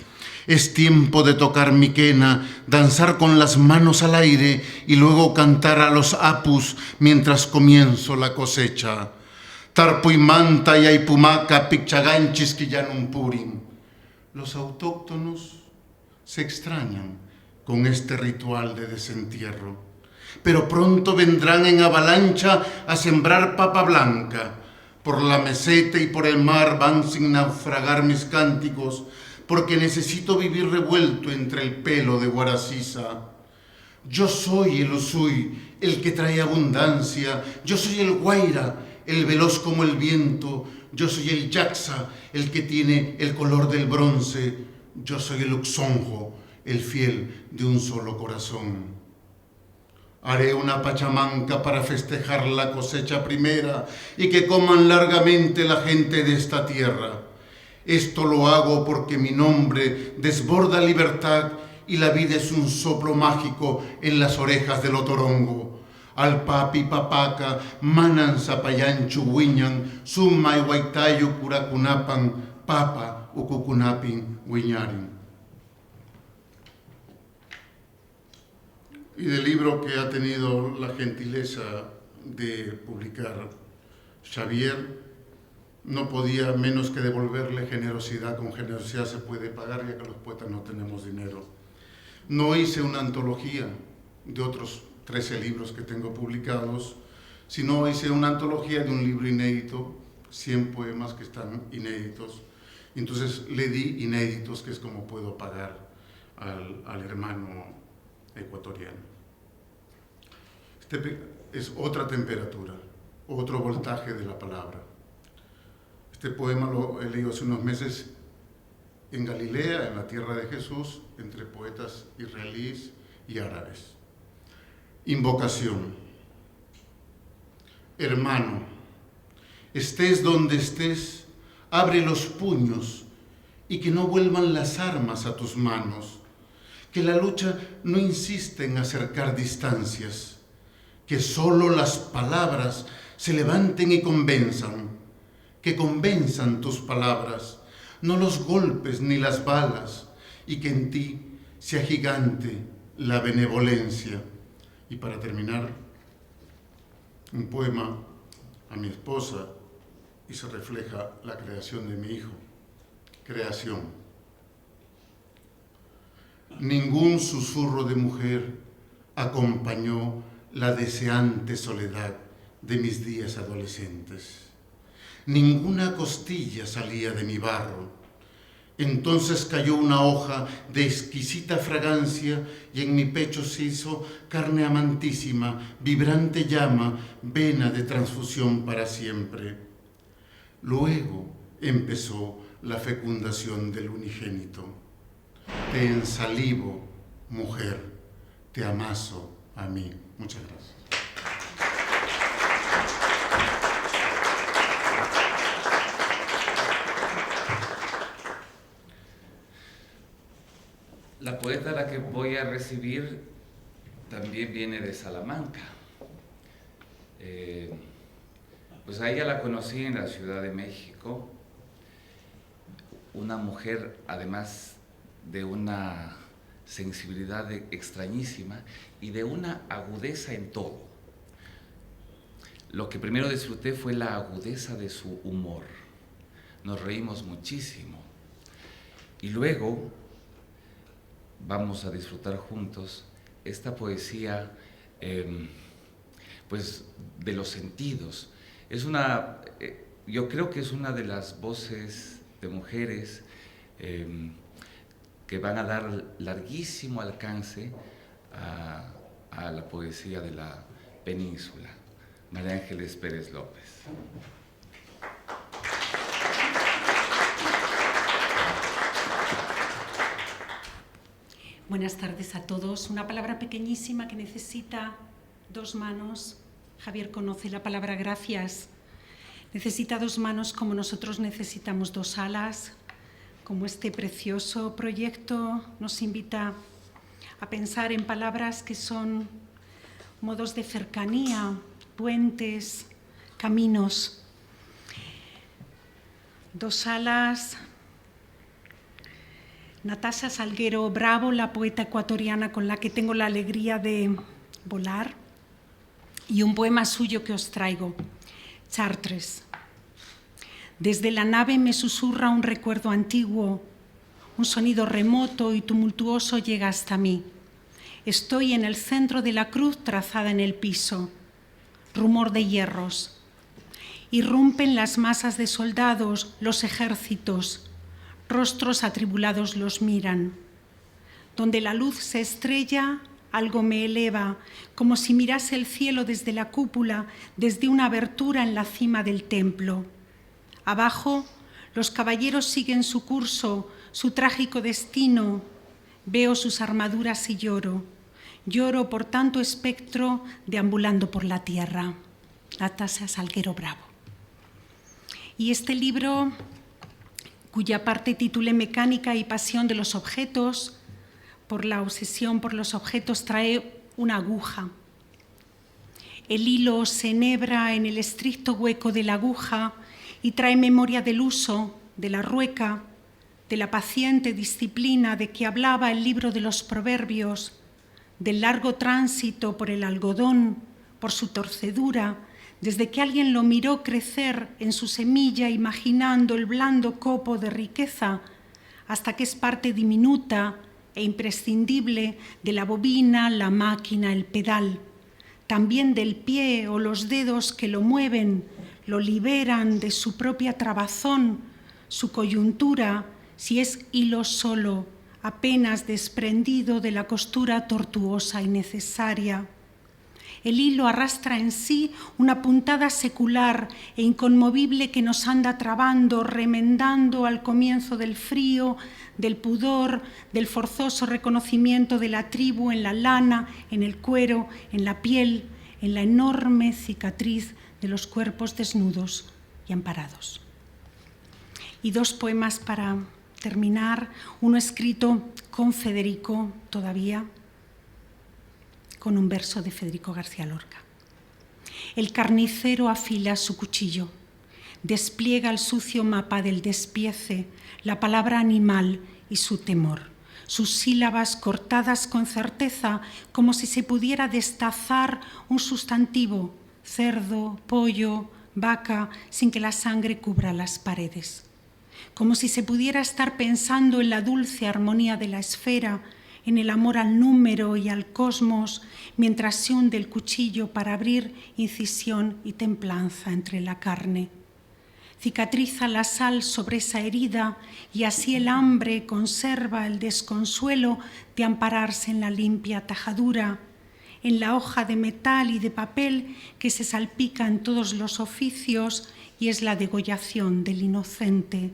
Es tiempo de tocar mi quena, danzar con las manos al aire y luego cantar a los apus mientras comienzo la cosecha. Tarpuimanta y Aipumaca, Picchaganchis, Quillanumpurin. Los autóctonos se extrañan con este ritual de desentierro, pero pronto vendrán en avalancha a sembrar papa blanca. Por la meseta y por el mar van sin naufragar mis cánticos, porque necesito vivir revuelto entre el pelo de Guarasisa. Yo soy el Usui, el que trae abundancia. Yo soy el Guaira, el veloz como el viento. Yo soy el Yaxa, el que tiene el color del bronce. Yo soy el Uxonjo, el fiel de un solo corazón. Haré una pachamanca para festejar la cosecha primera y que coman largamente la gente de esta tierra. Esto lo hago porque mi nombre desborda libertad y la vida es un soplo mágico en las orejas del otorongo. Al papi papaca, manan zapayán chuwiñan, summa iguaitayu curacunapan, papa ucucunapin guiñarin. Y del libro que ha tenido la gentileza de publicar Xavier, no podía menos que devolverle generosidad. Con generosidad se puede pagar, ya que los poetas no tenemos dinero. No hice una antología de otros 13 libros que tengo publicados, sino hice una antología de un libro inédito, 100 poemas que están inéditos. Entonces le di inéditos, que es como puedo pagar al hermano ecuatoriano. Este es otra temperatura, otro voltaje de la palabra. Este poema lo he leído hace unos meses en Galilea, en la tierra de Jesús, entre poetas israelíes y árabes. Invocación. Hermano, estés donde estés, abre los puños y que no vuelvan las armas a tus manos. Que la lucha no insiste en acercar distancias, que solo las palabras se levanten y convenzan, que convenzan tus palabras, no los golpes ni las balas, y que en ti sea gigante la benevolencia. Y para terminar, un poema a mi esposa, y se refleja la creación de mi hijo. Creación. Ningún susurro de mujer acompañó la deseante soledad de mis días adolescentes. Ninguna costilla salía de mi barro. Entonces cayó una hoja de exquisita fragancia y en mi pecho se hizo carne amantísima, vibrante llama, vena de transfusión para siempre. Luego empezó la fecundación del unigénito. Te ensalivo, mujer, te amaso a mí. Muchas gracias. La poeta a la que voy a recibir también viene de Salamanca. Pues a ella la conocí en la Ciudad de México, una mujer además de una sensibilidad extrañísima y de una agudeza en todo. Lo que primero disfruté fue la agudeza de su humor. Nos reímos muchísimo. Y luego vamos a disfrutar juntos esta poesía pues de los sentidos. Es una, yo creo que es una de las voces de mujeres que van a dar larguísimo alcance a la poesía de la península. María Ángeles Pérez López. Buenas tardes a todos. Una palabra pequeñísima que necesita 2 manos. Javier conoce la palabra gracias. Necesita 2 manos como nosotros necesitamos 2 alas, como este precioso proyecto nos invita a pensar en palabras que son modos de cercanía, puentes, caminos. 2 alas. Natasha Salguero Bravo, la poeta ecuatoriana con la que tengo la alegría de volar, y un poema suyo que os traigo, Chartres. Desde la nave me susurra un recuerdo antiguo, un sonido remoto y tumultuoso llega hasta mí. Estoy en el centro de la cruz trazada en el piso, rumor de hierros. Irrumpen las masas de soldados, los ejércitos, rostros atribulados los miran. Donde la luz se estrella, algo me eleva, como si mirase el cielo desde la cúpula, desde una abertura en la cima del templo. Abajo, los caballeros siguen su curso, su trágico destino. Veo sus armaduras y lloro. Lloro por tanto espectro deambulando por la tierra. Natasha Salguero Bravo. Y este libro, cuya parte titulé Mecánica y pasión de los objetos, por la obsesión por los objetos, trae una aguja. El hilo se enhebra en el estricto hueco de la aguja y trae memoria del uso, de la rueca, de la paciente disciplina de que hablaba el libro de los proverbios, del largo tránsito por el algodón, por su torcedura, desde que alguien lo miró crecer en su semilla imaginando el blando copo de riqueza, hasta que es parte diminuta e imprescindible de la bobina, la máquina, el pedal, también del pie o los dedos que lo mueven, lo liberan de su propia trabazón, su coyuntura, si es hilo solo, apenas desprendido de la costura tortuosa y necesaria. El hilo arrastra en sí una puntada secular e inconmovible que nos anda trabando, remendando al comienzo del frío, del pudor, del forzoso reconocimiento de la tribu en la lana, en el cuero, en la piel, en la enorme cicatriz de los cuerpos desnudos y amparados. Y 2 poemas para terminar, uno escrito con Federico todavía, con un verso de Federico García Lorca. El carnicero afila su cuchillo, despliega el sucio mapa del despiece, la palabra animal y su temor, sus sílabas cortadas con certeza, como si se pudiera destazar un sustantivo, cerdo, pollo, vaca, sin que la sangre cubra las paredes, como si se pudiera estar pensando en la dulce armonía de la esfera, en el amor al número y al cosmos, mientras se hunde el cuchillo para abrir incisión y templanza entre la carne. Cicatriza la sal sobre esa herida y así el hambre conserva el desconsuelo de ampararse en la limpia tajadura, en la hoja de metal y de papel que se salpica en todos los oficios y es la degollación del inocente.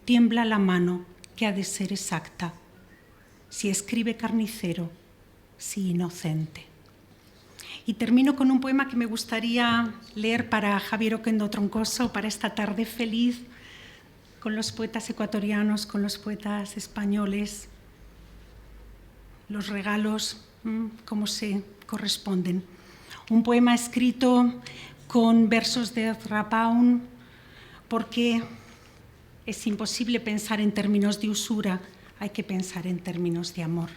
Tiembla la mano que ha de ser exacta. Si escribe carnicero, si inocente. Y termino con un poema que me gustaría leer para Javier Oquendo Troncoso, para esta tarde feliz con los poetas ecuatorianos, con los poetas españoles. Los regalos cómo se corresponden. Un poema escrito con versos de Ezra Pound, porque es imposible pensar en términos de usura, hay que pensar en términos de amor.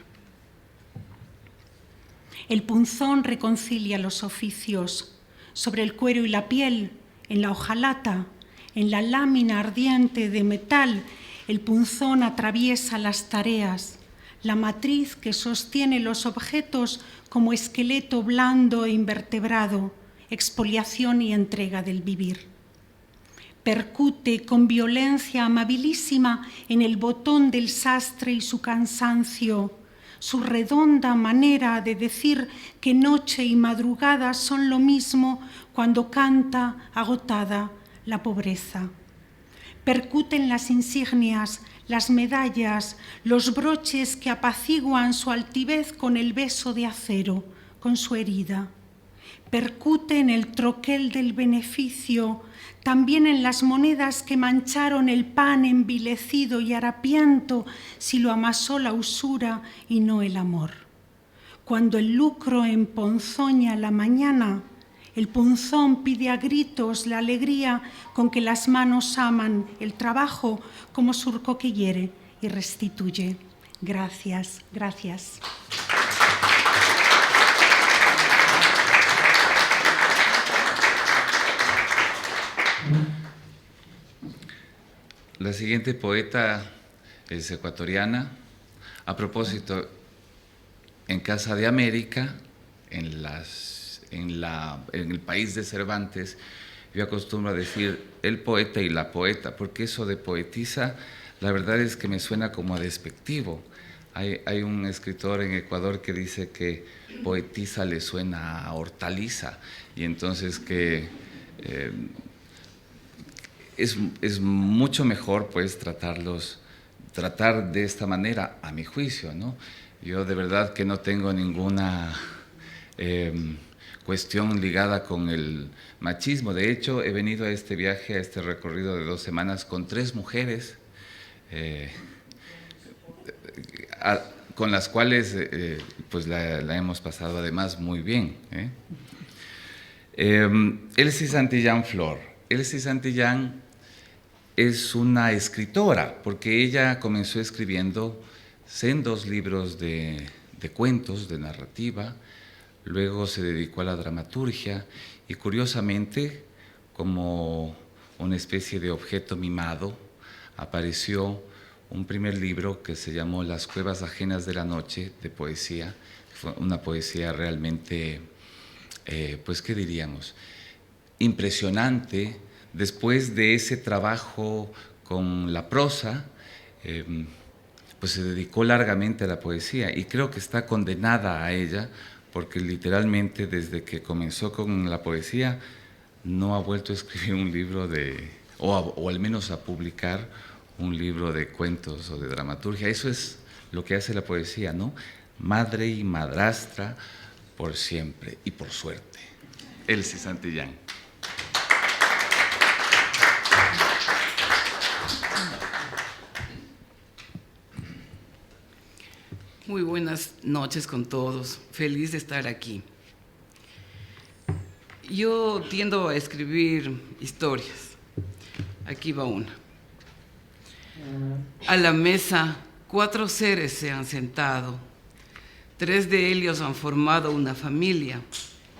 El punzón reconcilia los oficios sobre el cuero y la piel, en la hojalata, en la lámina ardiente de metal. El punzón atraviesa las tareas, la matriz que sostiene los objetos como esqueleto blando e invertebrado, expoliación y entrega del vivir. Percute con violencia amabilísima en el botón del sastre y su cansancio, su redonda manera de decir que noche y madrugada son lo mismo cuando canta agotada la pobreza. Percuten las insignias, las medallas, los broches que apaciguan su altivez con el beso de acero, con su herida. Percute en el troquel del beneficio, también en las monedas que mancharon el pan envilecido y harapiento si lo amasó la usura y no el amor. Cuando el lucro emponzoña la mañana, el punzón pide a gritos la alegría con que las manos aman el trabajo como surco que hiere y restituye. Gracias, gracias. La siguiente poeta es ecuatoriana. A propósito, en Casa de América, en el país de Cervantes, yo acostumbro a decir el poeta y la poeta, porque eso de poetisa, la verdad es que me suena como a despectivo. Hay un escritor en Ecuador que dice que poetisa le suena a hortaliza, y entonces que es mucho mejor pues tratar de esta manera, a mi juicio, ¿no? Yo de verdad que no tengo ninguna cuestión ligada con el machismo. De hecho, he venido a este viaje, a este recorrido de 2 semanas con 3 mujeres, con las cuales pues la hemos pasado además muy bien. Elsie Santillán Flor. Elsie Santillán es una escritora, porque ella comenzó escribiendo sendos libros de cuentos, de narrativa. Luego se dedicó a la dramaturgia y, curiosamente, como una especie de objeto mimado, apareció un primer libro que se llamó Las cuevas ajenas de la noche, de poesía. Fue una poesía realmente, pues, ¿qué diríamos?, impresionante. Después de ese trabajo con la prosa, pues se dedicó largamente a la poesía, y creo que está condenada a ella, porque literalmente desde que comenzó con la poesía no ha vuelto a escribir un libro o al menos a publicar un libro de cuentos o de dramaturgia. Eso es lo que hace la poesía, ¿no? Madre y madrastra por siempre y por suerte. Elsie Santillán. Muy buenas noches con todos, feliz de estar aquí. Yo tiendo a escribir historias. Aquí va una. A la mesa 4 seres se han sentado. 3 de ellos han formado una familia.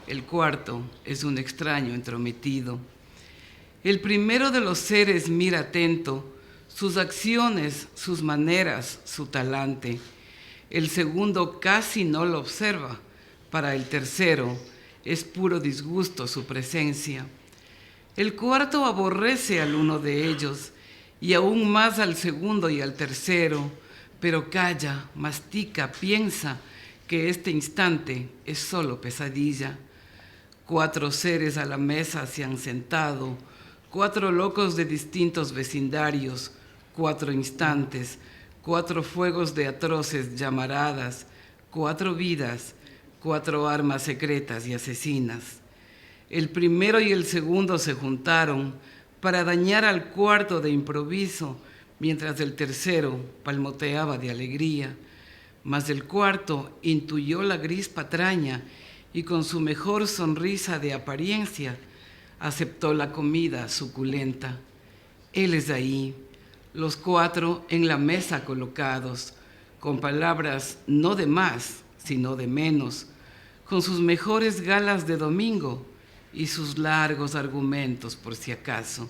El 4 es un extraño entrometido. El primero de los seres mira atento sus acciones, sus maneras, su talante. El segundo casi no lo observa. Para el tercero es puro disgusto su presencia. El 4 aborrece al uno de ellos y aún más al segundo y al tercero, pero calla, mastica, piensa que este instante es solo pesadilla. 4 seres a la mesa se han sentado, 4 locos de distintos vecindarios, 4 instantes, 4 fuegos de atroces llamaradas, 4 vidas, 4 armas secretas y asesinas. El primero y el segundo se juntaron para dañar al 4 de improviso, mientras el tercero palmoteaba de alegría. mas el cuarto intuyó la gris patraña y con su mejor sonrisa de apariencia aceptó la comida suculenta. Él es ahí, los cuatro en la mesa colocados, con palabras no de más, sino de menos, con sus mejores galas de domingo y sus largos argumentos por si acaso.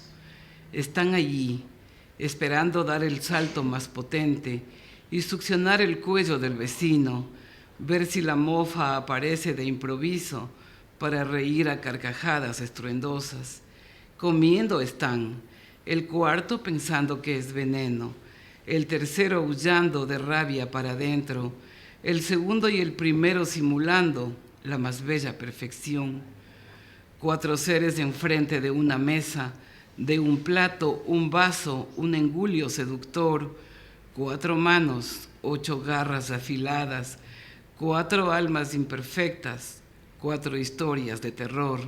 Están allí, esperando dar el salto más potente y succionar el cuello del vecino, ver si la mofa aparece de improviso para reír a carcajadas estruendosas. Comiendo están, el cuarto pensando que es veneno, el tercero aullando de rabia para adentro, el segundo y el primero simulando la más bella perfección. 4 seres enfrente de una mesa, de un plato, un vaso, un engulio seductor, 4 manos, 8 garras afiladas, 4 almas imperfectas, 4 historias de terror.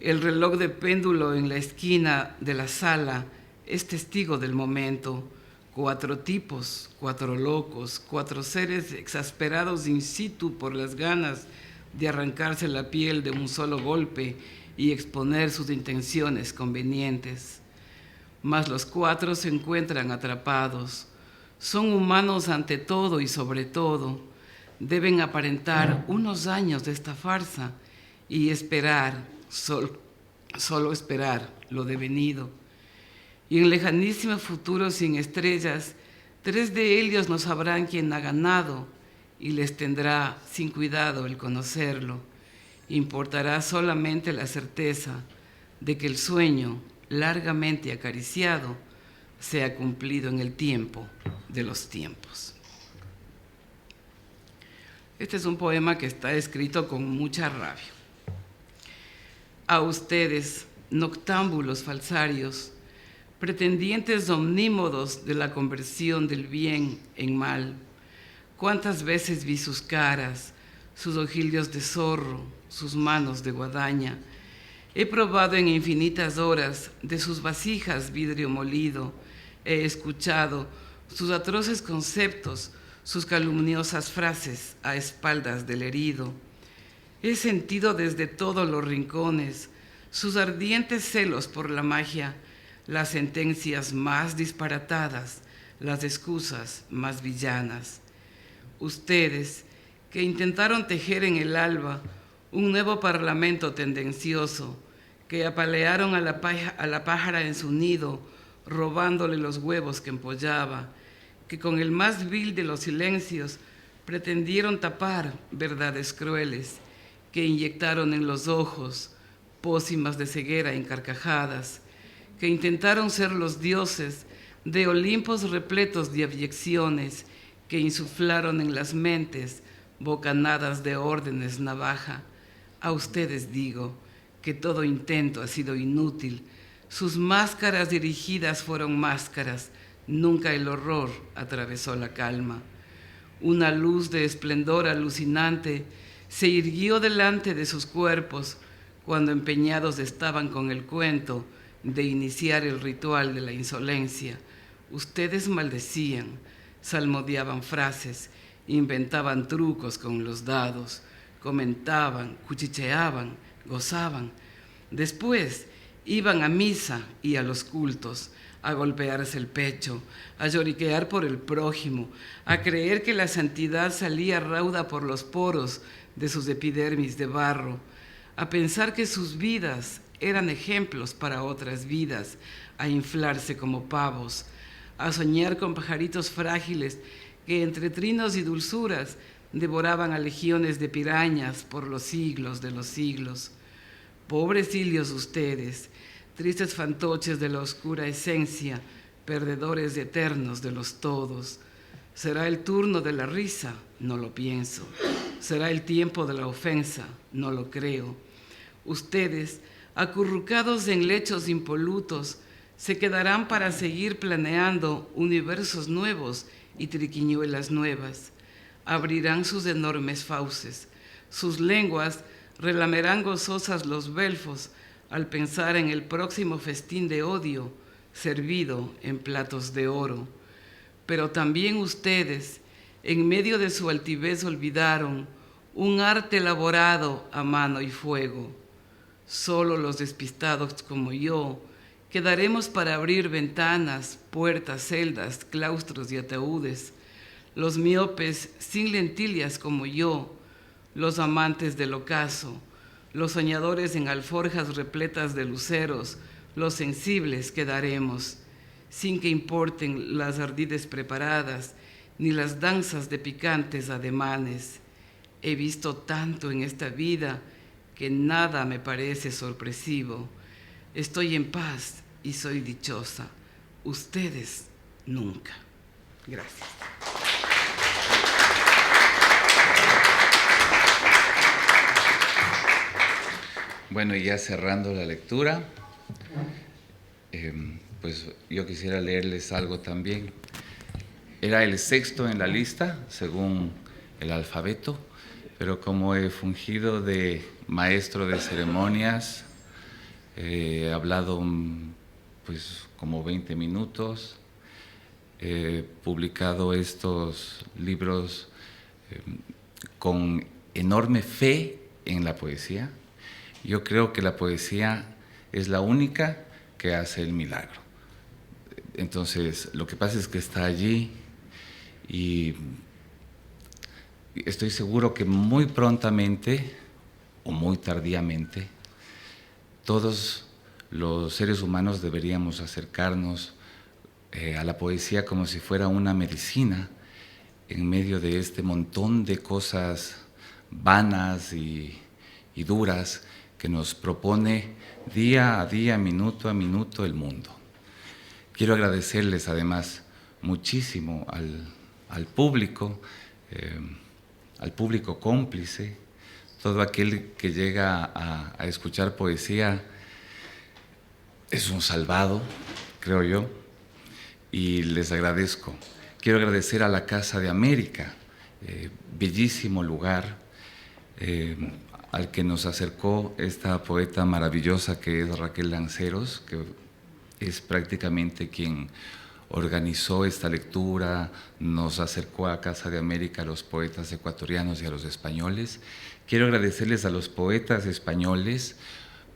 El reloj de péndulo en la esquina de la sala es testigo del momento. 4 tipos, 4 locos, 4 seres exasperados in situ por las ganas de arrancarse la piel de un solo golpe y exponer sus intenciones convenientes. Mas los 4 se encuentran atrapados. Son humanos ante todo y sobre todo. Deben aparentar unos años de esta farsa y esperar, solo esperar lo devenido. Y en lejanísimo futuro sin estrellas, 3 de ellos no sabrán quién ha ganado y les tendrá sin cuidado el conocerlo. Importará solamente la certeza de que el sueño largamente acariciado se ha cumplido en el tiempo de los tiempos. Este es un poema que está escrito con mucha rabia. A ustedes, noctámbulos falsarios, pretendientes omnímodos de la conversión del bien en mal, cuántas veces vi sus caras, sus ojillos de zorro, sus manos de guadaña. He probado en infinitas horas de sus vasijas vidrio molido, he escuchado sus atroces conceptos, sus calumniosas frases a espaldas del herido. He sentido desde todos los rincones sus ardientes celos por la magia, las sentencias más disparatadas, las excusas más villanas. Ustedes, que intentaron tejer en el alba un nuevo parlamento tendencioso, que apalearon a la pájara en su nido, robándole los huevos que empollaba, que con el más vil de los silencios pretendieron tapar verdades crueles, que inyectaron en los ojos pócimas de ceguera encarcajadas, que intentaron ser los dioses de Olimpos repletos de abyecciones, que insuflaron en las mentes bocanadas de órdenes navaja. A ustedes digo que todo intento ha sido inútil. Sus máscaras dirigidas fueron máscaras, nunca el horror atravesó la calma. Una luz de esplendor alucinante se irguió delante de sus cuerpos cuando empeñados estaban con el cuento de iniciar el ritual de la insolencia. Ustedes maldecían, salmodiaban frases, inventaban trucos con los dados, comentaban, cuchicheaban, gozaban. Después iban a misa y a los cultos, a golpearse el pecho, a lloriquear por el prójimo, a creer que la santidad salía rauda por los poros de sus epidermis de barro, a pensar que sus vidas eran ejemplos para otras vidas, a inflarse como pavos, a soñar con pajaritos frágiles que entre trinos y dulzuras devoraban a legiones de pirañas por los siglos de los siglos. Pobres hilios ustedes, tristes fantoches de la oscura esencia, perdedores eternos de los todos. ¿Será el turno de la risa? No lo pienso. ¿Será el tiempo de la ofensa? No lo creo. Ustedes, acurrucados en lechos impolutos, se quedarán para seguir planeando universos nuevos y triquiñuelas nuevas. Abrirán sus enormes fauces, sus lenguas relamerán gozosas los belfos al pensar en el próximo festín de odio servido en platos de oro. Pero también ustedes, en medio de su altivez olvidaron un arte elaborado a mano y fuego. Solo los despistados como yo quedaremos para abrir ventanas, puertas, celdas, claustros y ataúdes. Los miopes sin lentillas como yo, los amantes del ocaso, los soñadores en alforjas repletas de luceros, los sensibles quedaremos, sin que importen las ardides preparadas, ni las danzas de picantes ademanes. He visto tanto en esta vida que nada me parece sorpresivo. Estoy en paz y soy dichosa. Ustedes nunca. Gracias. Bueno, y ya cerrando la lectura, pues yo quisiera leerles algo también. Era el sexto en la lista, según el alfabeto, pero como he fungido de maestro de ceremonias, he hablado pues como 20 minutos, he publicado estos libros con enorme fe en la poesía. Yo creo que la poesía es la única que hace el milagro. Entonces, lo que pasa es que está allí y estoy seguro que muy prontamente o muy tardíamente todos los seres humanos deberíamos acercarnos a la poesía como si fuera una medicina en medio de este montón de cosas vanas y duras que nos propone día a día, minuto a minuto el mundo. Quiero agradecerles además muchísimo al público cómplice, todo aquel que llega a escuchar poesía es un salvado, creo yo, y les agradezco. Quiero agradecer a la Casa de América, bellísimo lugar, al que nos acercó esta poeta maravillosa que es Raquel Lanceros, que es prácticamente quien organizó esta lectura, nos acercó a Casa de América a los poetas ecuatorianos y a los españoles. Quiero agradecerles a los poetas españoles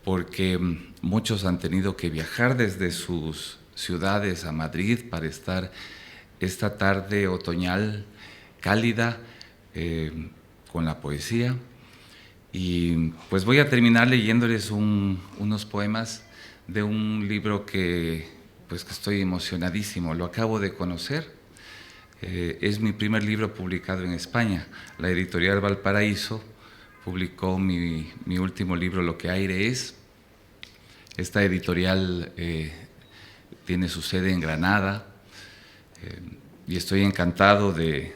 porque muchos han tenido que viajar desde sus ciudades a Madrid para estar esta tarde otoñal cálida con la poesía. Y pues voy a terminar leyéndoles unos poemas de un libro que estoy emocionadísimo, lo acabo de conocer, es mi primer libro publicado en España. La editorial Valparaíso publicó mi último libro, Lo que aire es. Esta editorial tiene su sede en Granada y estoy encantado de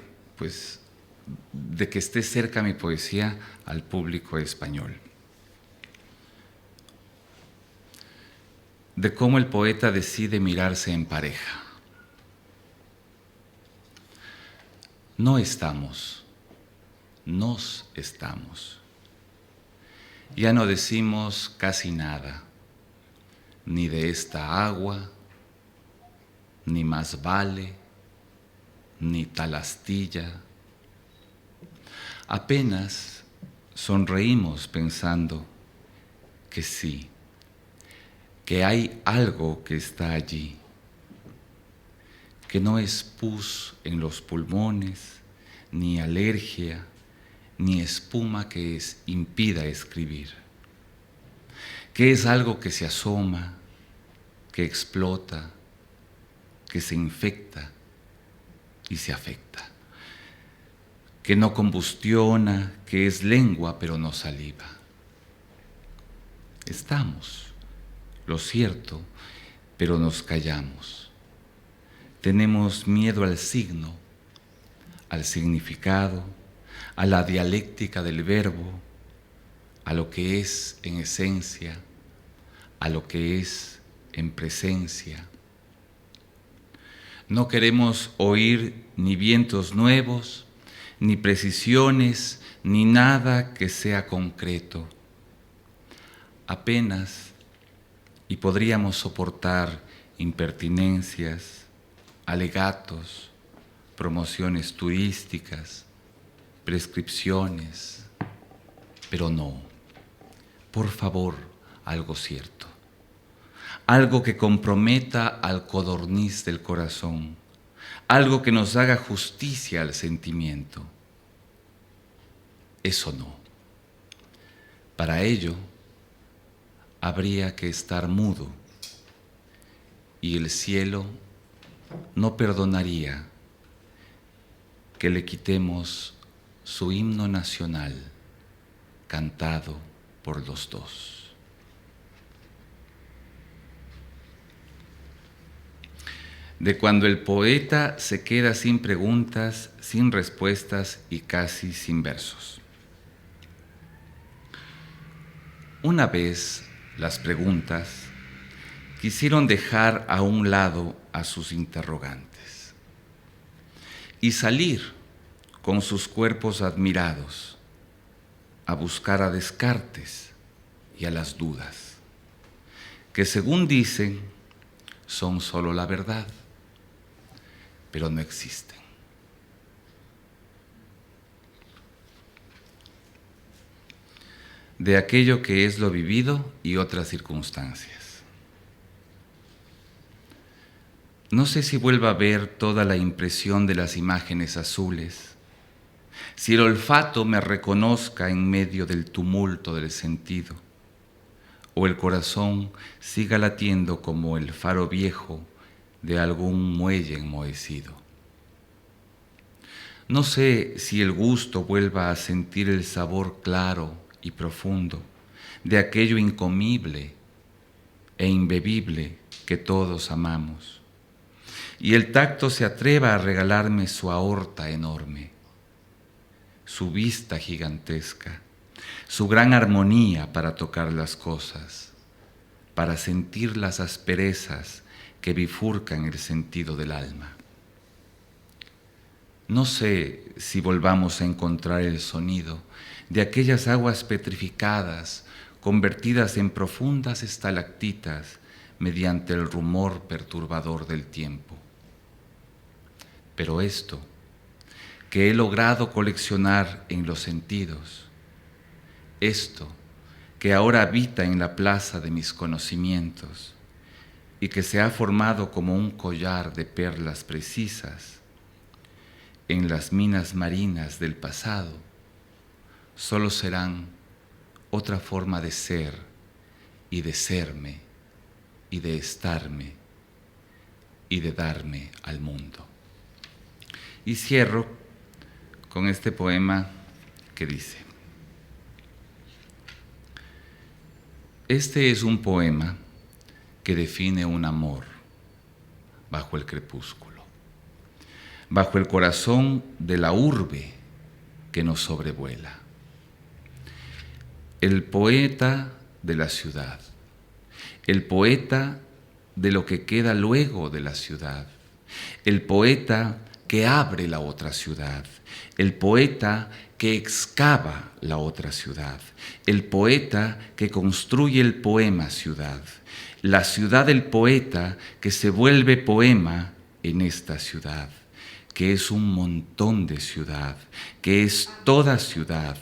que esté cerca mi poesía al público español. De cómo el poeta decide mirarse en pareja. No estamos, nos estamos. Ya no decimos casi nada, ni de esta agua, ni más vale, ni tal astilla. Apenas sonreímos pensando que sí, que hay algo que está allí, que no es pus en los pulmones, ni alergia, ni espuma que impida escribir, que es algo que se asoma, que explota, que se infecta y se afecta, que no combustiona, que es lengua pero no saliva. Estamos, lo cierto, pero nos callamos. Tenemos miedo al signo, al significado, a la dialéctica del verbo, a lo que es en esencia, a lo que es en presencia. No queremos oír ni vientos nuevos, ni precisiones, ni nada que sea concreto. Apenas y podríamos soportar impertinencias, alegatos, promociones turísticas, prescripciones, pero no, por favor, algo cierto, algo que comprometa al codorniz del corazón, algo que nos haga justicia al sentimiento. Eso no. Para ello, habría que estar mudo, y el cielo no perdonaría que le quitemos su himno nacional cantado por los dos. De cuando el poeta se queda sin preguntas, sin respuestas y casi sin versos. Una vez las preguntas quisieron dejar a un lado a sus interrogantes y salir con sus cuerpos admirados a buscar a Descartes y a las dudas, que según dicen son solo la verdad, pero no existen. De aquello que es lo vivido y otras circunstancias. No sé si vuelva a ver toda la impresión de las imágenes azules, si el olfato me reconozca en medio del tumulto del sentido, o el corazón siga latiendo como el faro viejo de algún muelle enmohecido. No sé si el gusto vuelva a sentir el sabor claro y profundo de aquello incomible e imbebible que todos amamos, y el tacto se atreva a regalarme su aorta enorme, su vista gigantesca, su gran armonía para tocar las cosas, para sentir las asperezas que bifurcan el sentido del alma. No sé si volvamos a encontrar el sonido de aquellas aguas petrificadas, convertidas en profundas estalactitas mediante el rumor perturbador del tiempo. Pero esto, que he logrado coleccionar en los sentidos, esto que ahora habita en la plaza de mis conocimientos y que se ha formado como un collar de perlas precisas en las minas marinas del pasado, solo serán otra forma de ser y de serme y de estarme y de darme al mundo. Y cierro con este poema que dice: este es un poema que define un amor bajo el crepúsculo, bajo el corazón de la urbe que nos sobrevuela. El poeta de la ciudad, el poeta de lo que queda luego de la ciudad, el poeta que abre la otra ciudad, el poeta que excava la otra ciudad, el poeta que construye el poema ciudad, la ciudad del poeta que se vuelve poema en esta ciudad, que es un montón de ciudad, que es toda ciudad,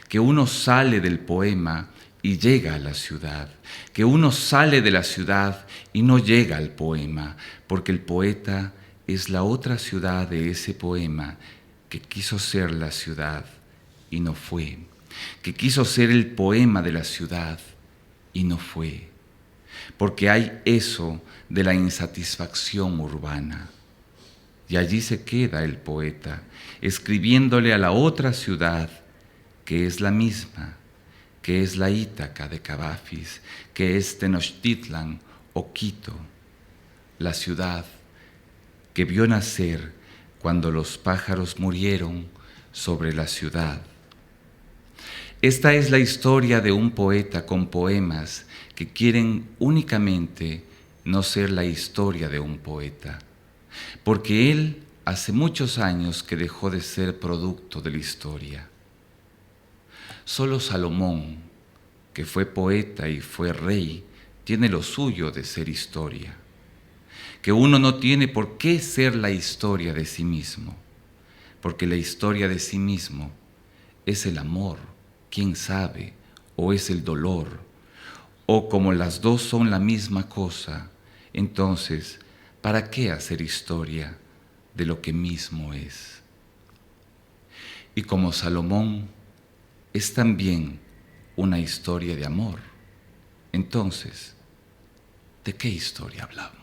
que uno sale del poema y llega a la ciudad, que uno sale de la ciudad y no llega al poema, porque el poeta es la otra ciudad de ese poema que quiso ser la ciudad y no fue, que quiso ser el poema de la ciudad y no fue, porque hay eso de la insatisfacción urbana. Y allí se queda el poeta, escribiéndole a la otra ciudad, que es la misma, que es la Ítaca de Cavafis, que es Tenochtitlan o Quito, la ciudad que vio nacer cuando los pájaros murieron sobre la ciudad. Esta es la historia de un poeta con poemas que quieren únicamente no ser la historia de un poeta, porque él hace muchos años que dejó de ser producto de la historia. Solo Salomón, que fue poeta y fue rey, tiene lo suyo de ser historia, que uno no tiene por qué ser la historia de sí mismo. porque la historia de sí mismo es el amor, quién sabe, o es el dolor, o como las dos son la misma cosa, entonces, ¿para qué hacer historia de lo que mismo es? Y como Salomón es también una historia de amor, entonces, ¿de qué historia hablamos?